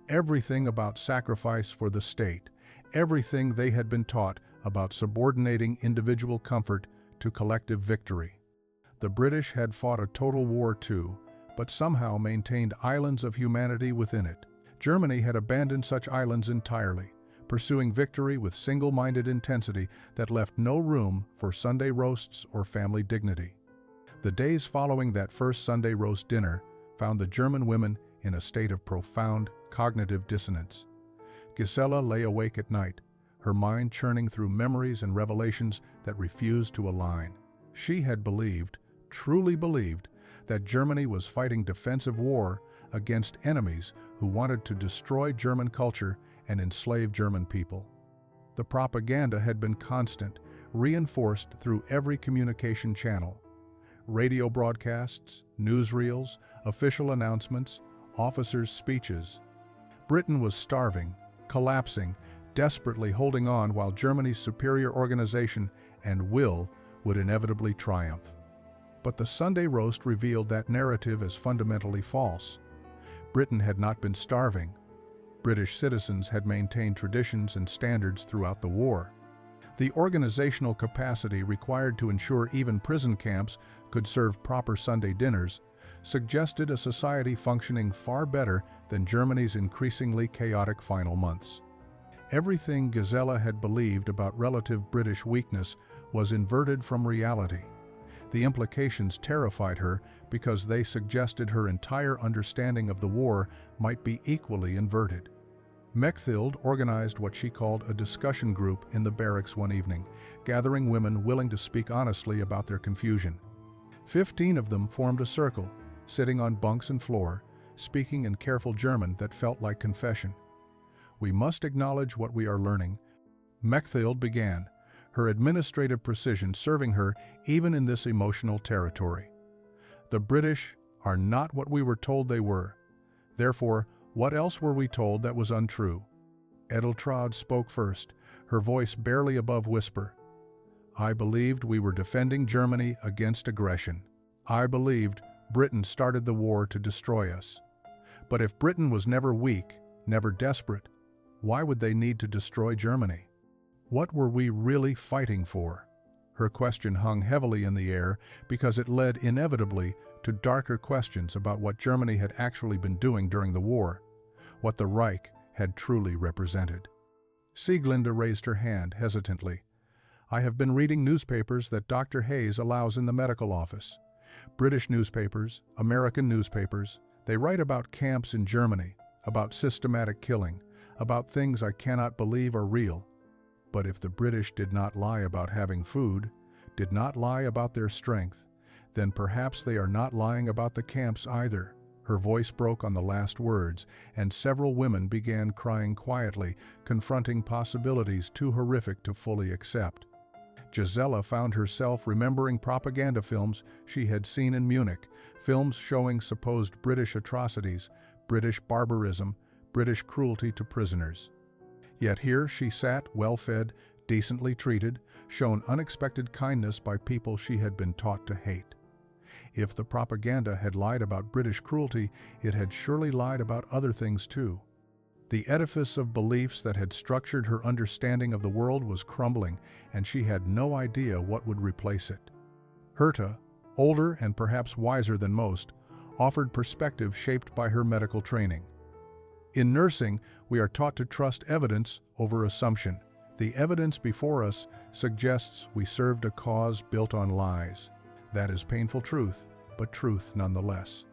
everything about sacrifice for the state, everything they had been taught about subordinating individual comfort to collective victory. The British had fought a total war too, but somehow maintained islands of humanity within it. Germany had abandoned such islands entirely, pursuing victory with single-minded intensity that left no room for Sunday roasts or family dignity. The days following that first Sunday roast dinner found the German women in a state of profound cognitive dissonance. Gisela lay awake at night, her mind churning through memories and revelations that refused to align. She had believed, truly believed, that Germany was fighting defensive war against enemies who wanted to destroy German culture and enslave German people. The propaganda had been constant, reinforced through every communication channel. Radio broadcasts, newsreels, official announcements, officers' speeches. Britain was starving, collapsing, desperately holding on while Germany's superior organization and will would inevitably triumph. But the Sunday roast revealed that narrative as fundamentally false. Britain had not been starving. British citizens had maintained traditions and standards throughout the war. The organizational capacity required to ensure even prison camps could serve proper Sunday dinners suggested a society functioning far better than Germany's increasingly chaotic final months. Everything Gisela had believed about relative British weakness was inverted from reality. The implications terrified her because they suggested her entire understanding of the war might be equally inverted. Mechthild organized what she called a discussion group in the barracks one evening, gathering women willing to speak honestly about their confusion. 15 of them formed a circle, sitting on bunks and floor, speaking in careful German that felt like confession. "We must acknowledge what we are learning," Mechthild began, her administrative precision serving her even in this emotional territory. "The British are not what we were told they were. Therefore, what else were we told that was untrue?" Edeltraud spoke first, her voice barely above whisper. "I believed we were defending Germany against aggression. I believed Britain started the war to destroy us. But if Britain was never weak, never desperate, why would they need to destroy Germany? What were we really fighting for?" Her question hung heavily in the air because it led inevitably to darker questions about what Germany had actually been doing during the war, what the Reich had truly represented. Sieglinde raised her hand hesitantly. "I have been reading newspapers that Dr. Hayes allows in the medical office. British newspapers, American newspapers, they write about camps in Germany, about systematic killing, about things I cannot believe are real. But if the British did not lie about having food, did not lie about their strength, then perhaps they are not lying about the camps either." Her voice broke on the last words, and several women began crying quietly, confronting possibilities too horrific to fully accept. Gisela found herself remembering propaganda films she had seen in Munich, films showing supposed British atrocities, British barbarism, British cruelty to prisoners. Yet here she sat, well-fed, decently treated, shown unexpected kindness by people she had been taught to hate. If the propaganda had lied about British cruelty, it had surely lied about other things too. The edifice of beliefs that had structured her understanding of the world was crumbling, and she had no idea what would replace it. Herta, older and perhaps wiser than most, offered perspective shaped by her medical training. "In nursing, we are taught to trust evidence over assumption. The evidence before us suggests we served a cause built on lies. That is painful truth, but truth nonetheless.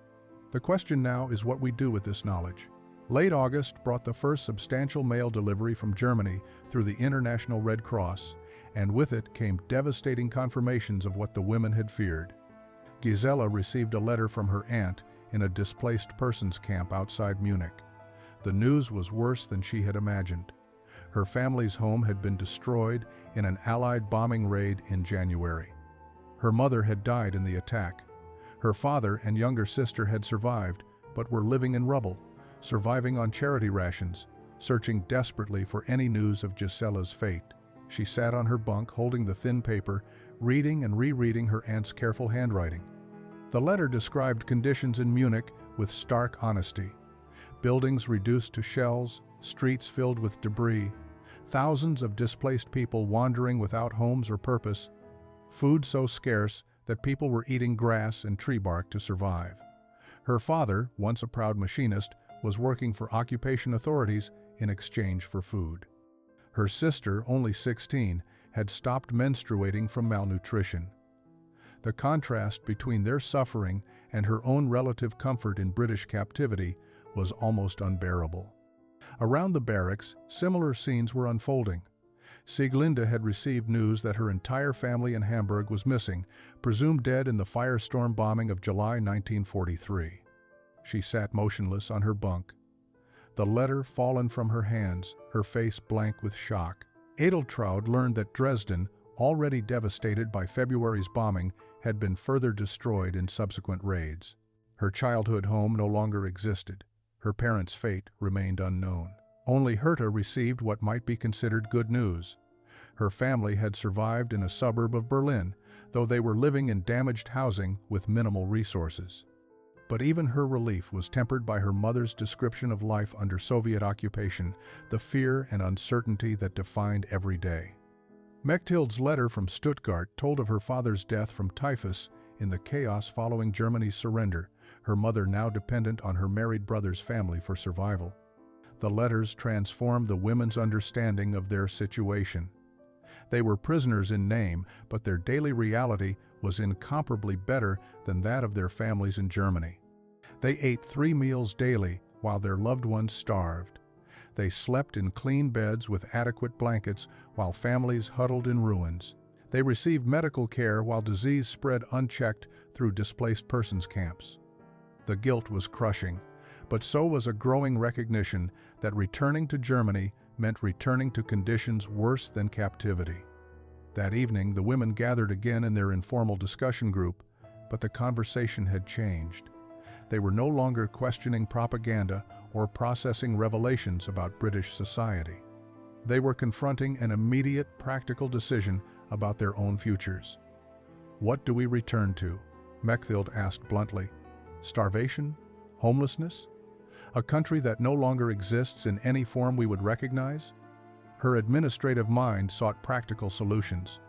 The question now is what we do with this knowledge. Late August brought the first substantial mail delivery from Germany through the International Red Cross, and with it came devastating confirmations of what the women had feared. Gisela received a letter from her aunt in a displaced persons camp outside Munich. The news was worse than she had imagined. Her family's home had been destroyed in an Allied bombing raid in January. Her mother had died in the attack. Her father and younger sister had survived, but were living in rubble, surviving on charity rations, searching desperately for any news of Gisela's fate. She sat on her bunk holding the thin paper, reading and rereading her aunt's careful handwriting. The letter described conditions in Munich with stark honesty. Buildings reduced to shells, streets filled with debris, thousands of displaced people wandering without homes or purpose, food so scarce that people were eating grass and tree bark to survive. Her father, once a proud machinist, was working for occupation authorities in exchange for food. Her sister, only 16, had stopped menstruating from malnutrition. The contrast between their suffering and her own relative comfort in British captivity was almost unbearable. Around the barracks, similar scenes were unfolding. Sieglinde had received news that her entire family in Hamburg was missing, presumed dead in the firestorm bombing of July 1943. She sat motionless on her bunk, the letter fallen from her hands, her face blank with shock. Edeltraud learned that Dresden, already devastated by February's bombing, had been further destroyed in subsequent raids. Her childhood home no longer existed. Her parents' fate remained unknown. Only Herta received what might be considered good news. Her family had survived in a suburb of Berlin, though they were living in damaged housing with minimal resources. But even her relief was tempered by her mother's description of life under Soviet occupation, the fear and uncertainty that defined every day. Mechthild's letter from Stuttgart told of her father's death from typhus in the chaos following Germany's surrender, her mother now dependent on her married brother's family for survival. The letters transformed the women's understanding of their situation. They were prisoners in name, but their daily reality was incomparably better than that of their families in Germany. They ate 3 meals daily while their loved ones starved. They slept in clean beds with adequate blankets while families huddled in ruins. They received medical care while disease spread unchecked through displaced persons camps. The guilt was crushing, but so was a growing recognition that returning to Germany meant returning to conditions worse than captivity. That evening, the women gathered again in their informal discussion group, but the conversation had changed. They were no longer questioning propaganda or processing revelations about British society. They were confronting an immediate, practical decision about their own futures. What do we return to? Mechthild asked bluntly. Starvation? Homelessness? A country that no longer exists in any form we would recognize? Her administrative mind sought practical solutions.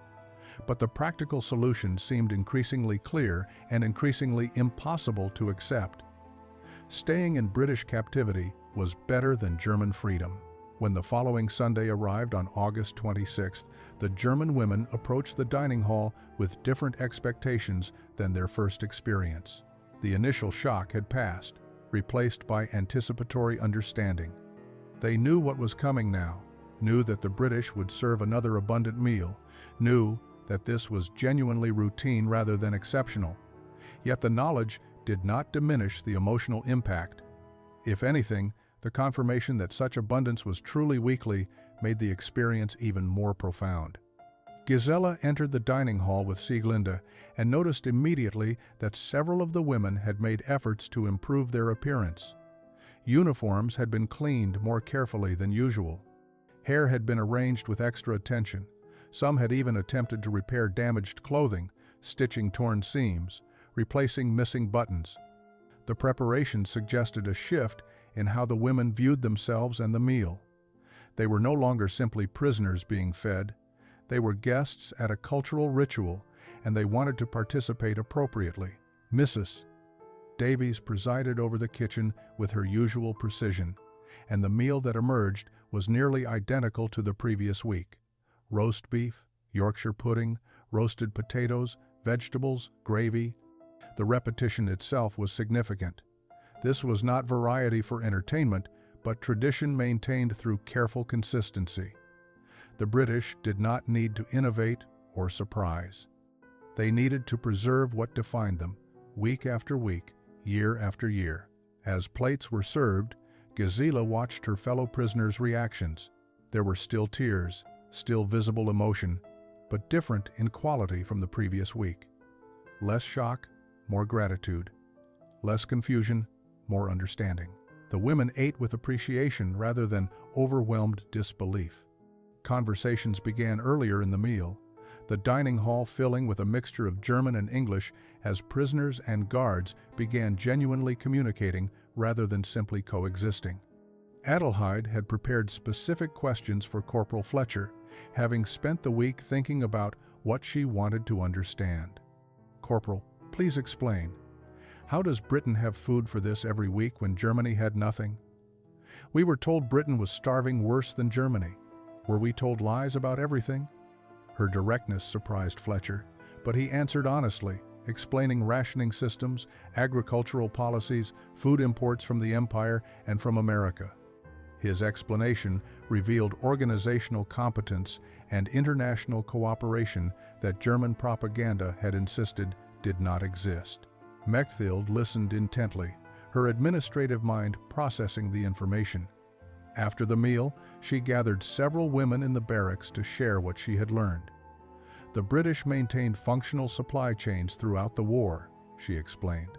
But the practical solutions seemed increasingly clear and increasingly impossible to accept. Staying in British captivity was better than German freedom. When the following Sunday arrived on August 26th, the German women approached the dining hall with different expectations than their first experience. The initial shock had passed, replaced by anticipatory understanding. They knew what was coming now, knew that the British would serve another abundant meal, knew that this was genuinely routine rather than exceptional. Yet the knowledge did not diminish the emotional impact. If anything, the confirmation that such abundance was truly weekly made the experience even more profound. Gisela entered the dining hall with Sieglinde and noticed immediately that several of the women had made efforts to improve their appearance. Uniforms had been cleaned more carefully than usual. Hair had been arranged with extra attention. Some had even attempted to repair damaged clothing, stitching torn seams, replacing missing buttons. The preparation suggested a shift in how the women viewed themselves and the meal. They were no longer simply prisoners being fed. They were guests at a cultural ritual, and they wanted to participate appropriately. Mrs. Davies presided over the kitchen with her usual precision, and the meal that emerged was nearly identical to the previous week. Roast beef, Yorkshire pudding, roasted potatoes, vegetables, gravy. The repetition itself was significant. This was not variety for entertainment, but tradition maintained through careful consistency. The British did not need to innovate or surprise. They needed to preserve what defined them, week after week, year after year. As plates were served, Gisela watched her fellow prisoners' reactions. There were still tears, still visible emotion, but different in quality from the previous week. Less shock, more gratitude. Less confusion, more understanding. The women ate with appreciation rather than overwhelmed disbelief. Conversations began earlier in the meal, the dining hall filling with a mixture of German and English as prisoners and guards began genuinely communicating rather than simply coexisting. Adelheid had prepared specific questions for Corporal Fletcher, having spent the week thinking about what she wanted to understand. "Corporal, please explain. How does Britain have food for this every week when Germany had nothing? We were told Britain was starving worse than Germany. Were we told lies about everything?" Her directness surprised Fletcher, but he answered honestly, explaining rationing systems, agricultural policies, food imports from the Empire and from America. His explanation revealed organizational competence and international cooperation that German propaganda had insisted did not exist. Mechthild listened intently, her administrative mind processing the information. After the meal, she gathered several women in the barracks to share what she had learned. The British maintained functional supply chains throughout the war, she explained.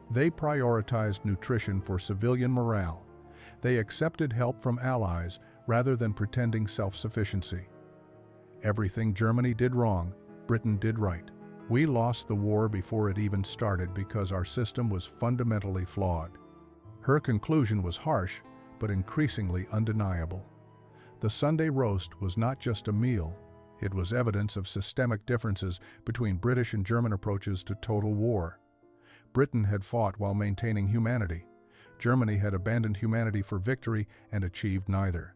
They prioritized nutrition for civilian morale. They accepted help from allies rather than pretending self-sufficiency. Everything Germany did wrong, Britain did right. We lost the war before it even started because our system was fundamentally flawed. Her conclusion was harsh, but increasingly undeniable. The Sunday roast was not just a meal, it was evidence of systemic differences between British and German approaches to total war. Britain had fought while maintaining humanity. Germany had abandoned humanity for victory and achieved neither.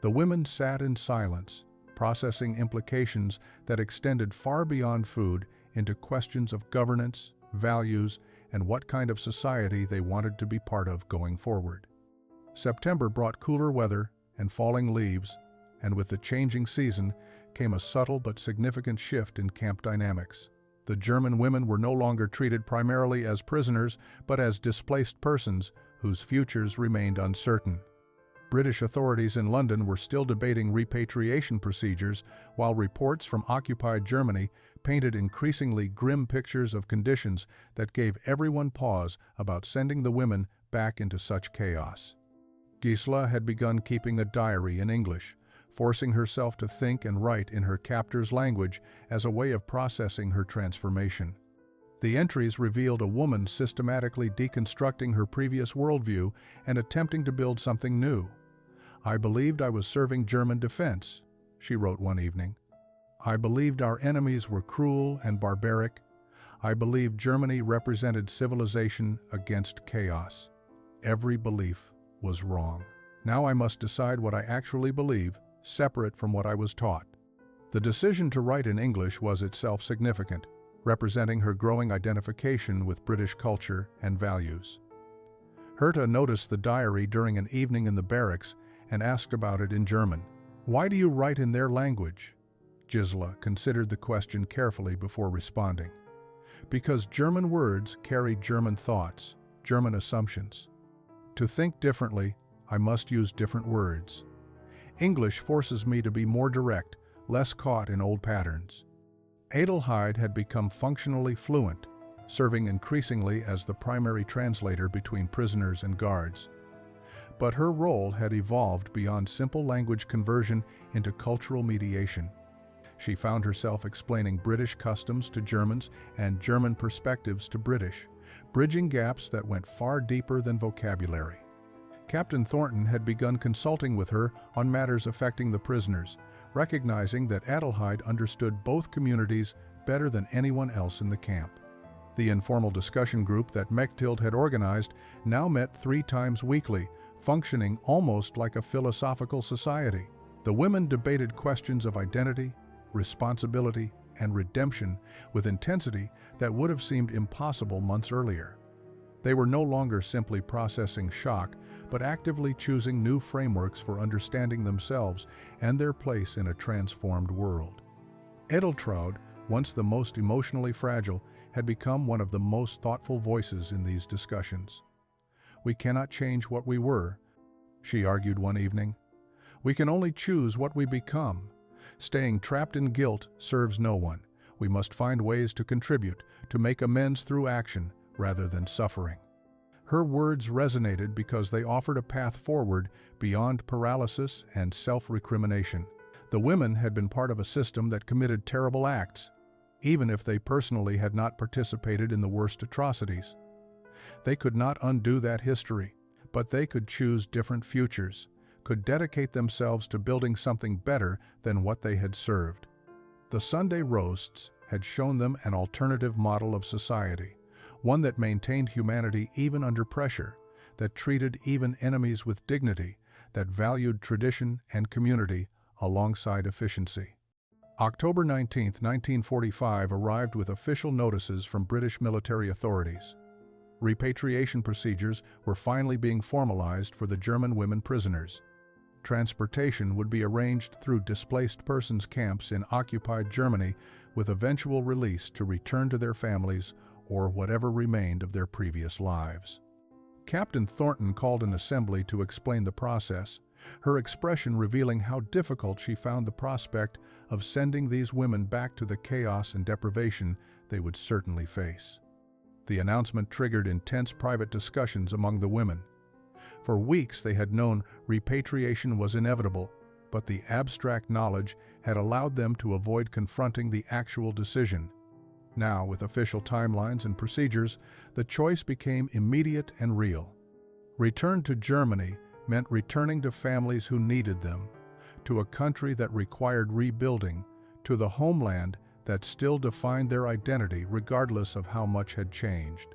The women sat in silence, processing implications that extended far beyond food into questions of governance, values, and what kind of society they wanted to be part of going forward. September brought cooler weather and falling leaves, and with the changing season came a subtle but significant shift in camp dynamics. The German women were no longer treated primarily as prisoners, but as displaced persons whose futures remained uncertain. British authorities in London were still debating repatriation procedures, while reports from occupied Germany painted increasingly grim pictures of conditions that gave everyone pause about sending the women back into such chaos. Gisela had begun keeping a diary in English, forcing herself to think and write in her captor's language as a way of processing her transformation. The entries revealed a woman systematically deconstructing her previous worldview and attempting to build something new. "I believed I was serving German defense," she wrote one evening. "I believed our enemies were cruel and barbaric. I believed Germany represented civilization against chaos. Every belief was wrong. Now I must decide what I actually believe, separate from what I was taught." The decision to write in English was itself significant, representing her growing identification with British culture and values. Herta noticed the diary during an evening in the barracks and asked about it in German. "Why do you write in their language?" Gisela considered the question carefully before responding. "Because German words carry German thoughts, German assumptions. To think differently, I must use different words. English forces me to be more direct, less caught in old patterns." Adelheid had become functionally fluent, serving increasingly as the primary translator between prisoners and guards. But her role had evolved beyond simple language conversion into cultural mediation. She found herself explaining British customs to Germans and German perspectives to British, bridging gaps that went far deeper than vocabulary. Captain Thornton had begun consulting with her on matters affecting the prisoners, recognizing that Adelheid understood both communities better than anyone else in the camp. The informal discussion group that Mechthild had organized now met 3 times weekly, functioning almost like a philosophical society. The women debated questions of identity, responsibility, and redemption with intensity that would have seemed impossible months earlier. They were no longer simply processing shock, but actively choosing new frameworks for understanding themselves and their place in a transformed world. Edeltraud, once the most emotionally fragile, had become one of the most thoughtful voices in these discussions. "We cannot change what we were," she argued one evening. "We can only choose what we become. Staying trapped in guilt serves no one. We must find ways to contribute, to make amends through action rather than suffering." Her words resonated because they offered a path forward beyond paralysis and self-recrimination. The women had been part of a system that committed terrible acts, even if they personally had not participated in the worst atrocities. They could not undo that history, but they could choose different futures, could dedicate themselves to building something better than what they had served. The Sunday roasts had shown them an alternative model of society, one that maintained humanity even under pressure, that treated even enemies with dignity, that valued tradition and community alongside efficiency. October 19, 1945 arrived with official notices from British military authorities. Repatriation procedures were finally being formalized for the German women prisoners. Transportation would be arranged through displaced persons camps in occupied Germany, with eventual release to return to their families or whatever remained of their previous lives. Captain Thornton called an assembly to explain the process, her expression revealing how difficult she found the prospect of sending these women back to the chaos and deprivation they would certainly face. The announcement triggered intense private discussions among the women. For weeks they had known repatriation was inevitable, but the abstract knowledge had allowed them to avoid confronting the actual decision. Now, with official timelines and procedures, the choice became immediate and real. Return to Germany meant returning to families who needed them, to a country that required rebuilding, to the homeland that still defined their identity regardless of how much had changed.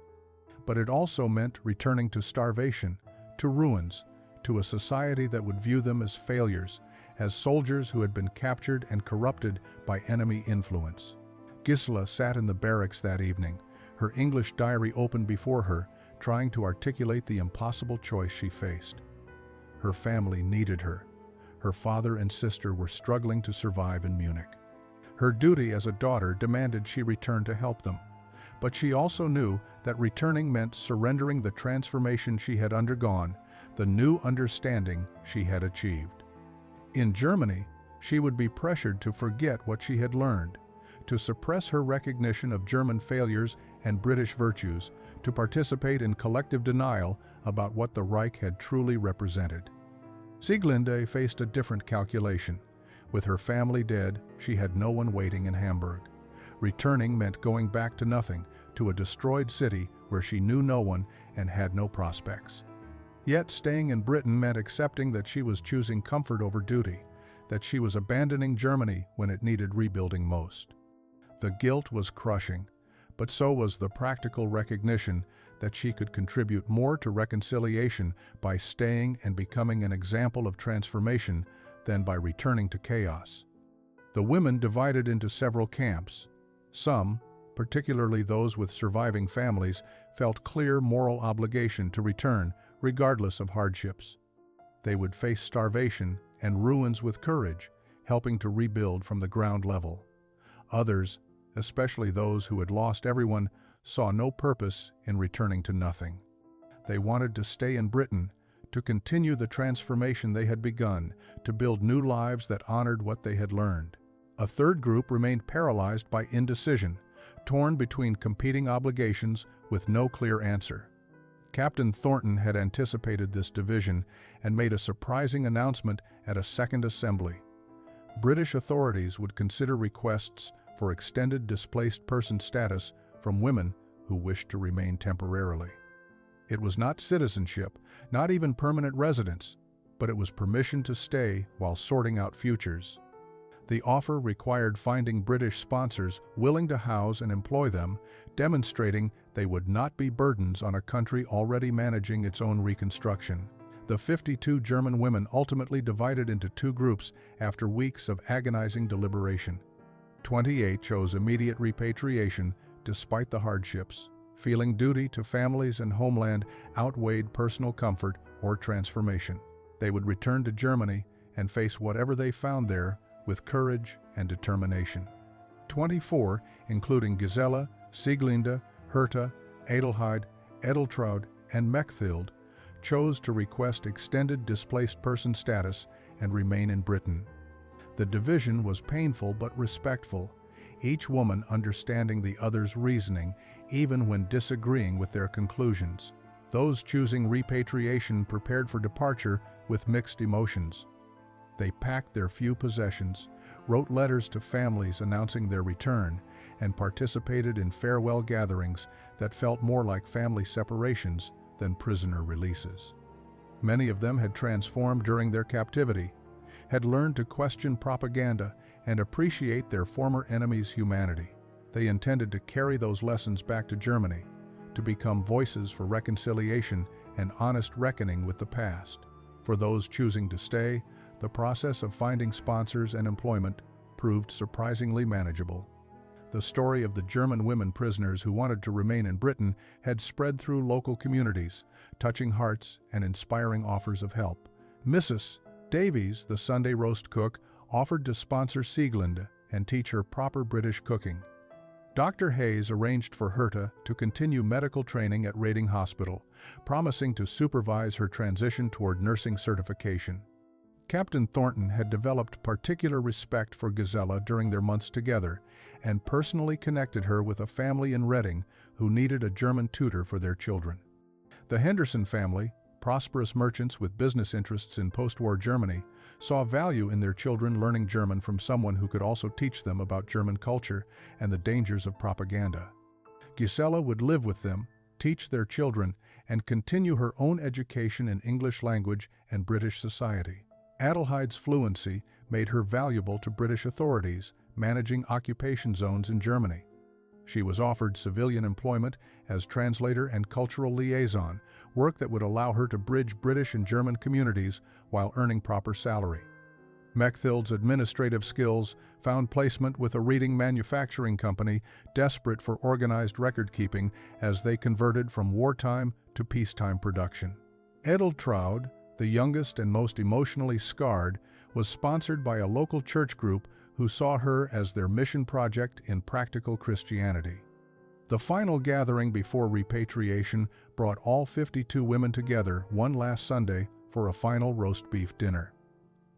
But it also meant returning to starvation, to ruins, to a society that would view them as failures, as soldiers who had been captured and corrupted by enemy influence. Gisela sat in the barracks that evening, her English diary open before her, trying to articulate the impossible choice she faced. Her family needed her. Her father and sister were struggling to survive in Munich. Her duty as a daughter demanded she return to help them, but she also knew that returning meant surrendering the transformation she had undergone, the new understanding she had achieved. In Germany, she would be pressured to forget what she had learned, to suppress her recognition of German failures and British virtues, to participate in collective denial about what the Reich had truly represented. Sieglinde faced a different calculation. With her family dead, she had no one waiting in Hamburg. Returning meant going back to nothing, to a destroyed city where she knew no one and had no prospects. Yet staying in Britain meant accepting that she was choosing comfort over duty, that she was abandoning Germany when it needed rebuilding most. The guilt was crushing, but so was the practical recognition that she could contribute more to reconciliation by staying and becoming an example of transformation than by returning to chaos. The women divided into several camps. Some, particularly those with surviving families, felt clear moral obligation to return, regardless of hardships. They would face starvation and ruins with courage, helping to rebuild from the ground level. Others, especially those who had lost everyone, saw no purpose in returning to nothing. They wanted to stay in Britain, to continue the transformation they had begun, to build new lives that honored what they had learned. A third group remained paralyzed by indecision, torn between competing obligations with no clear answer. Captain Thornton had anticipated this division and made a surprising announcement at a second assembly. British authorities would consider requests for extended displaced person status from women who wished to remain temporarily. It was not citizenship, not even permanent residence, but it was permission to stay while sorting out futures. The offer required finding British sponsors willing to house and employ them, demonstrating they would not be burdens on a country already managing its own reconstruction. The 52 German women ultimately divided into two groups after weeks of agonizing deliberation. 28 chose immediate repatriation despite the hardships. feeling duty to families and homeland outweighed personal comfort or transformation. They would return to Germany and face whatever they found there with courage and determination. 24, including Gisela, Sieglinde, Herta, Adelheid, Edeltraud, and Mechthild, chose to request extended displaced person status and remain in Britain. The division was painful but respectful, each woman understanding the other's reasoning even when disagreeing with their conclusions. Those choosing repatriation prepared for departure with mixed emotions. They packed their few possessions, wrote letters to families announcing their return, and participated in farewell gatherings that felt more like family separations than prisoner releases. Many of them had transformed during their captivity, had learned to question propaganda and appreciate their former enemies' humanity. They intended to carry those lessons back to Germany, to become voices for reconciliation and honest reckoning with the past. For those choosing to stay, the process of finding sponsors and employment proved surprisingly manageable. The story of the German women prisoners who wanted to remain in Britain had spread through local communities, touching hearts and inspiring offers of help. Mrs. Davies, the Sunday roast cook, offered to sponsor Sieglinde and teach her proper British cooking. Dr. Hayes arranged for Herta to continue medical training at Reading Hospital, promising to supervise her transition toward nursing certification. Captain Thornton had developed particular respect for Gisela during their months together and personally connected her with a family in Reading who needed a German tutor for their children. The Henderson family, prosperous merchants with business interests in post-war Germany, saw value in their children learning German from someone who could also teach them about German culture and the dangers of propaganda. Gisela would live with them, teach their children, and continue her own education in English language and British society. Adelheid's fluency made her valuable to British authorities, managing occupation zones in Germany. She was offered civilian employment as translator and cultural liaison, work that would allow her to bridge British and German communities while earning proper salary. Mechthild's administrative skills found placement with a Reading manufacturing company desperate for organized record-keeping as they converted from wartime to peacetime production. Edeltraud, the youngest and most emotionally scarred, was sponsored by a local church group who saw her as their mission project in practical Christianity. The final gathering before repatriation brought all 52 women together one last Sunday for a final roast beef dinner.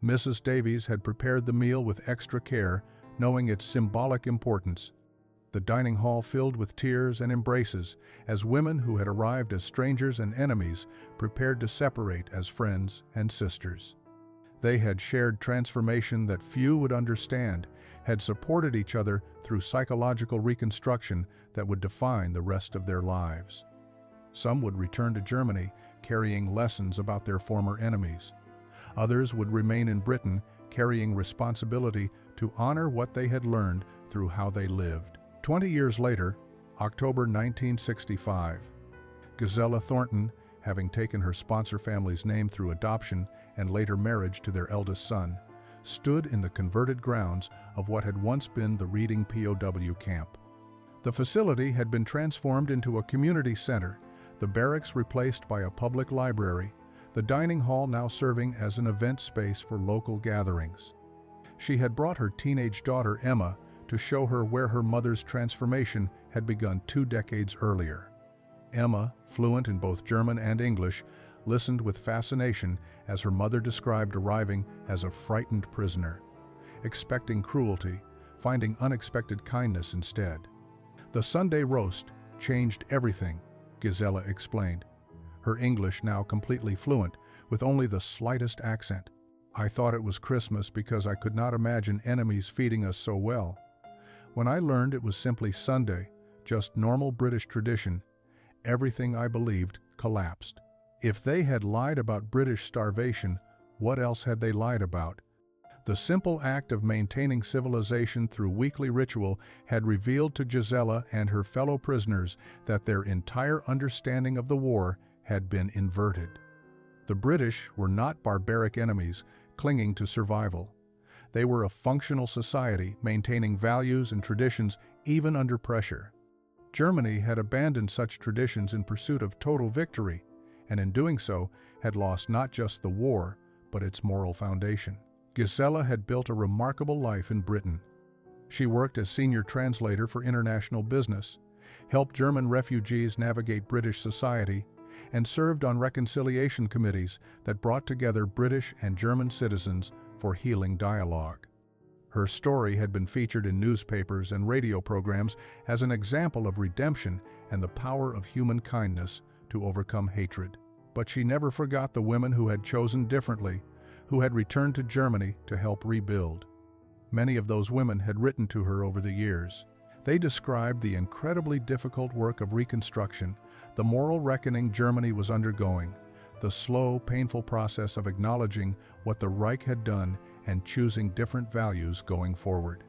Mrs. Davies had prepared the meal with extra care, knowing its symbolic importance. The dining hall filled with tears and embraces as women who had arrived as strangers and enemies prepared to separate as friends and sisters. They had shared transformation that few would understand, had supported each other through psychological reconstruction that would define the rest of their lives. Some would return to Germany, carrying lessons about their former enemies. Others would remain in Britain, carrying responsibility to honor what they had learned through how they lived. 20 years later, October 1965, Gisela Thornton, having taken her sponsor family's name through adoption and later marriage to their eldest son, stood in the converted grounds of what had once been the Reading POW camp. The facility had been transformed into a community center, the barracks replaced by a public library, the dining hall now serving as an event space for local gatherings. She had brought her teenage daughter Emma to show her where her mother's transformation had begun 2 decades earlier. Emma, fluent in both German and English, listened with fascination as her mother described arriving as a frightened prisoner, expecting cruelty, finding unexpected kindness instead. The Sunday roast changed everything, Gisela explained, her English now completely fluent, with only the slightest accent. I thought it was Christmas because I could not imagine enemies feeding us so well. When I learned it was simply Sunday, just normal British tradition, everything I believed collapsed. If they had lied about British starvation, what else had they lied about? The simple act of maintaining civilization through weekly ritual had revealed to Gisela and her fellow prisoners that their entire understanding of the war had been inverted. The British were not barbaric enemies clinging to survival. They were a functional society maintaining values and traditions even under pressure. Germany had abandoned such traditions in pursuit of total victory, and in doing so had lost not just the war, but its moral foundation. Gisela had built a remarkable life in Britain. She worked as senior translator for international business, helped German refugees navigate British society, and served on reconciliation committees that brought together British and German citizens for healing dialogue. Her story had been featured in newspapers and radio programs as an example of redemption and the power of human kindness to overcome hatred. But she never forgot the women who had chosen differently, who had returned to Germany to help rebuild. Many of those women had written to her over the years. They described the incredibly difficult work of reconstruction, the moral reckoning Germany was undergoing, the slow, painful process of acknowledging what the Reich had done and choosing different values going forward.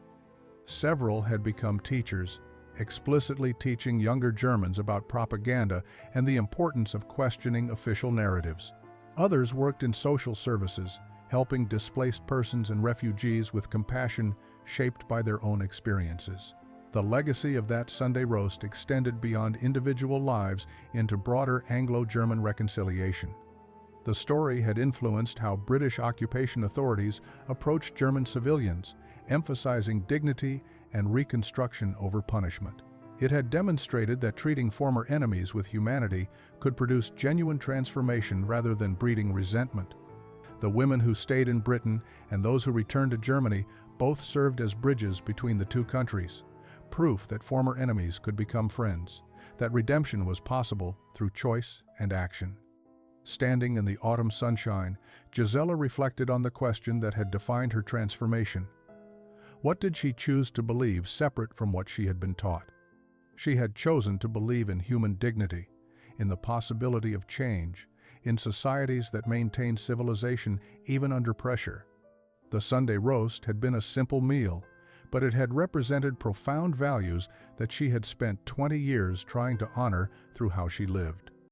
Several had become teachers, explicitly teaching younger Germans about propaganda and the importance of questioning official narratives. Others worked in social services, helping displaced persons and refugees with compassion shaped by their own experiences. The legacy of that Sunday roast extended beyond individual lives into broader Anglo-German reconciliation. The story had influenced how British occupation authorities approached German civilians, emphasizing dignity and reconstruction over punishment. It had demonstrated that treating former enemies with humanity could produce genuine transformation rather than breeding resentment. The women who stayed in Britain and those who returned to Germany both served as bridges between the two countries, proof that former enemies could become friends, that redemption was possible through choice and action. Standing in the autumn sunshine, Gisela reflected on the question that had defined her transformation. What did she choose to believe separate from what she had been taught? She had chosen to believe in human dignity, in the possibility of change, in societies that maintained civilization even under pressure. The Sunday roast had been a simple meal, but it had represented profound values that she had spent 20 years trying to honor through how she lived.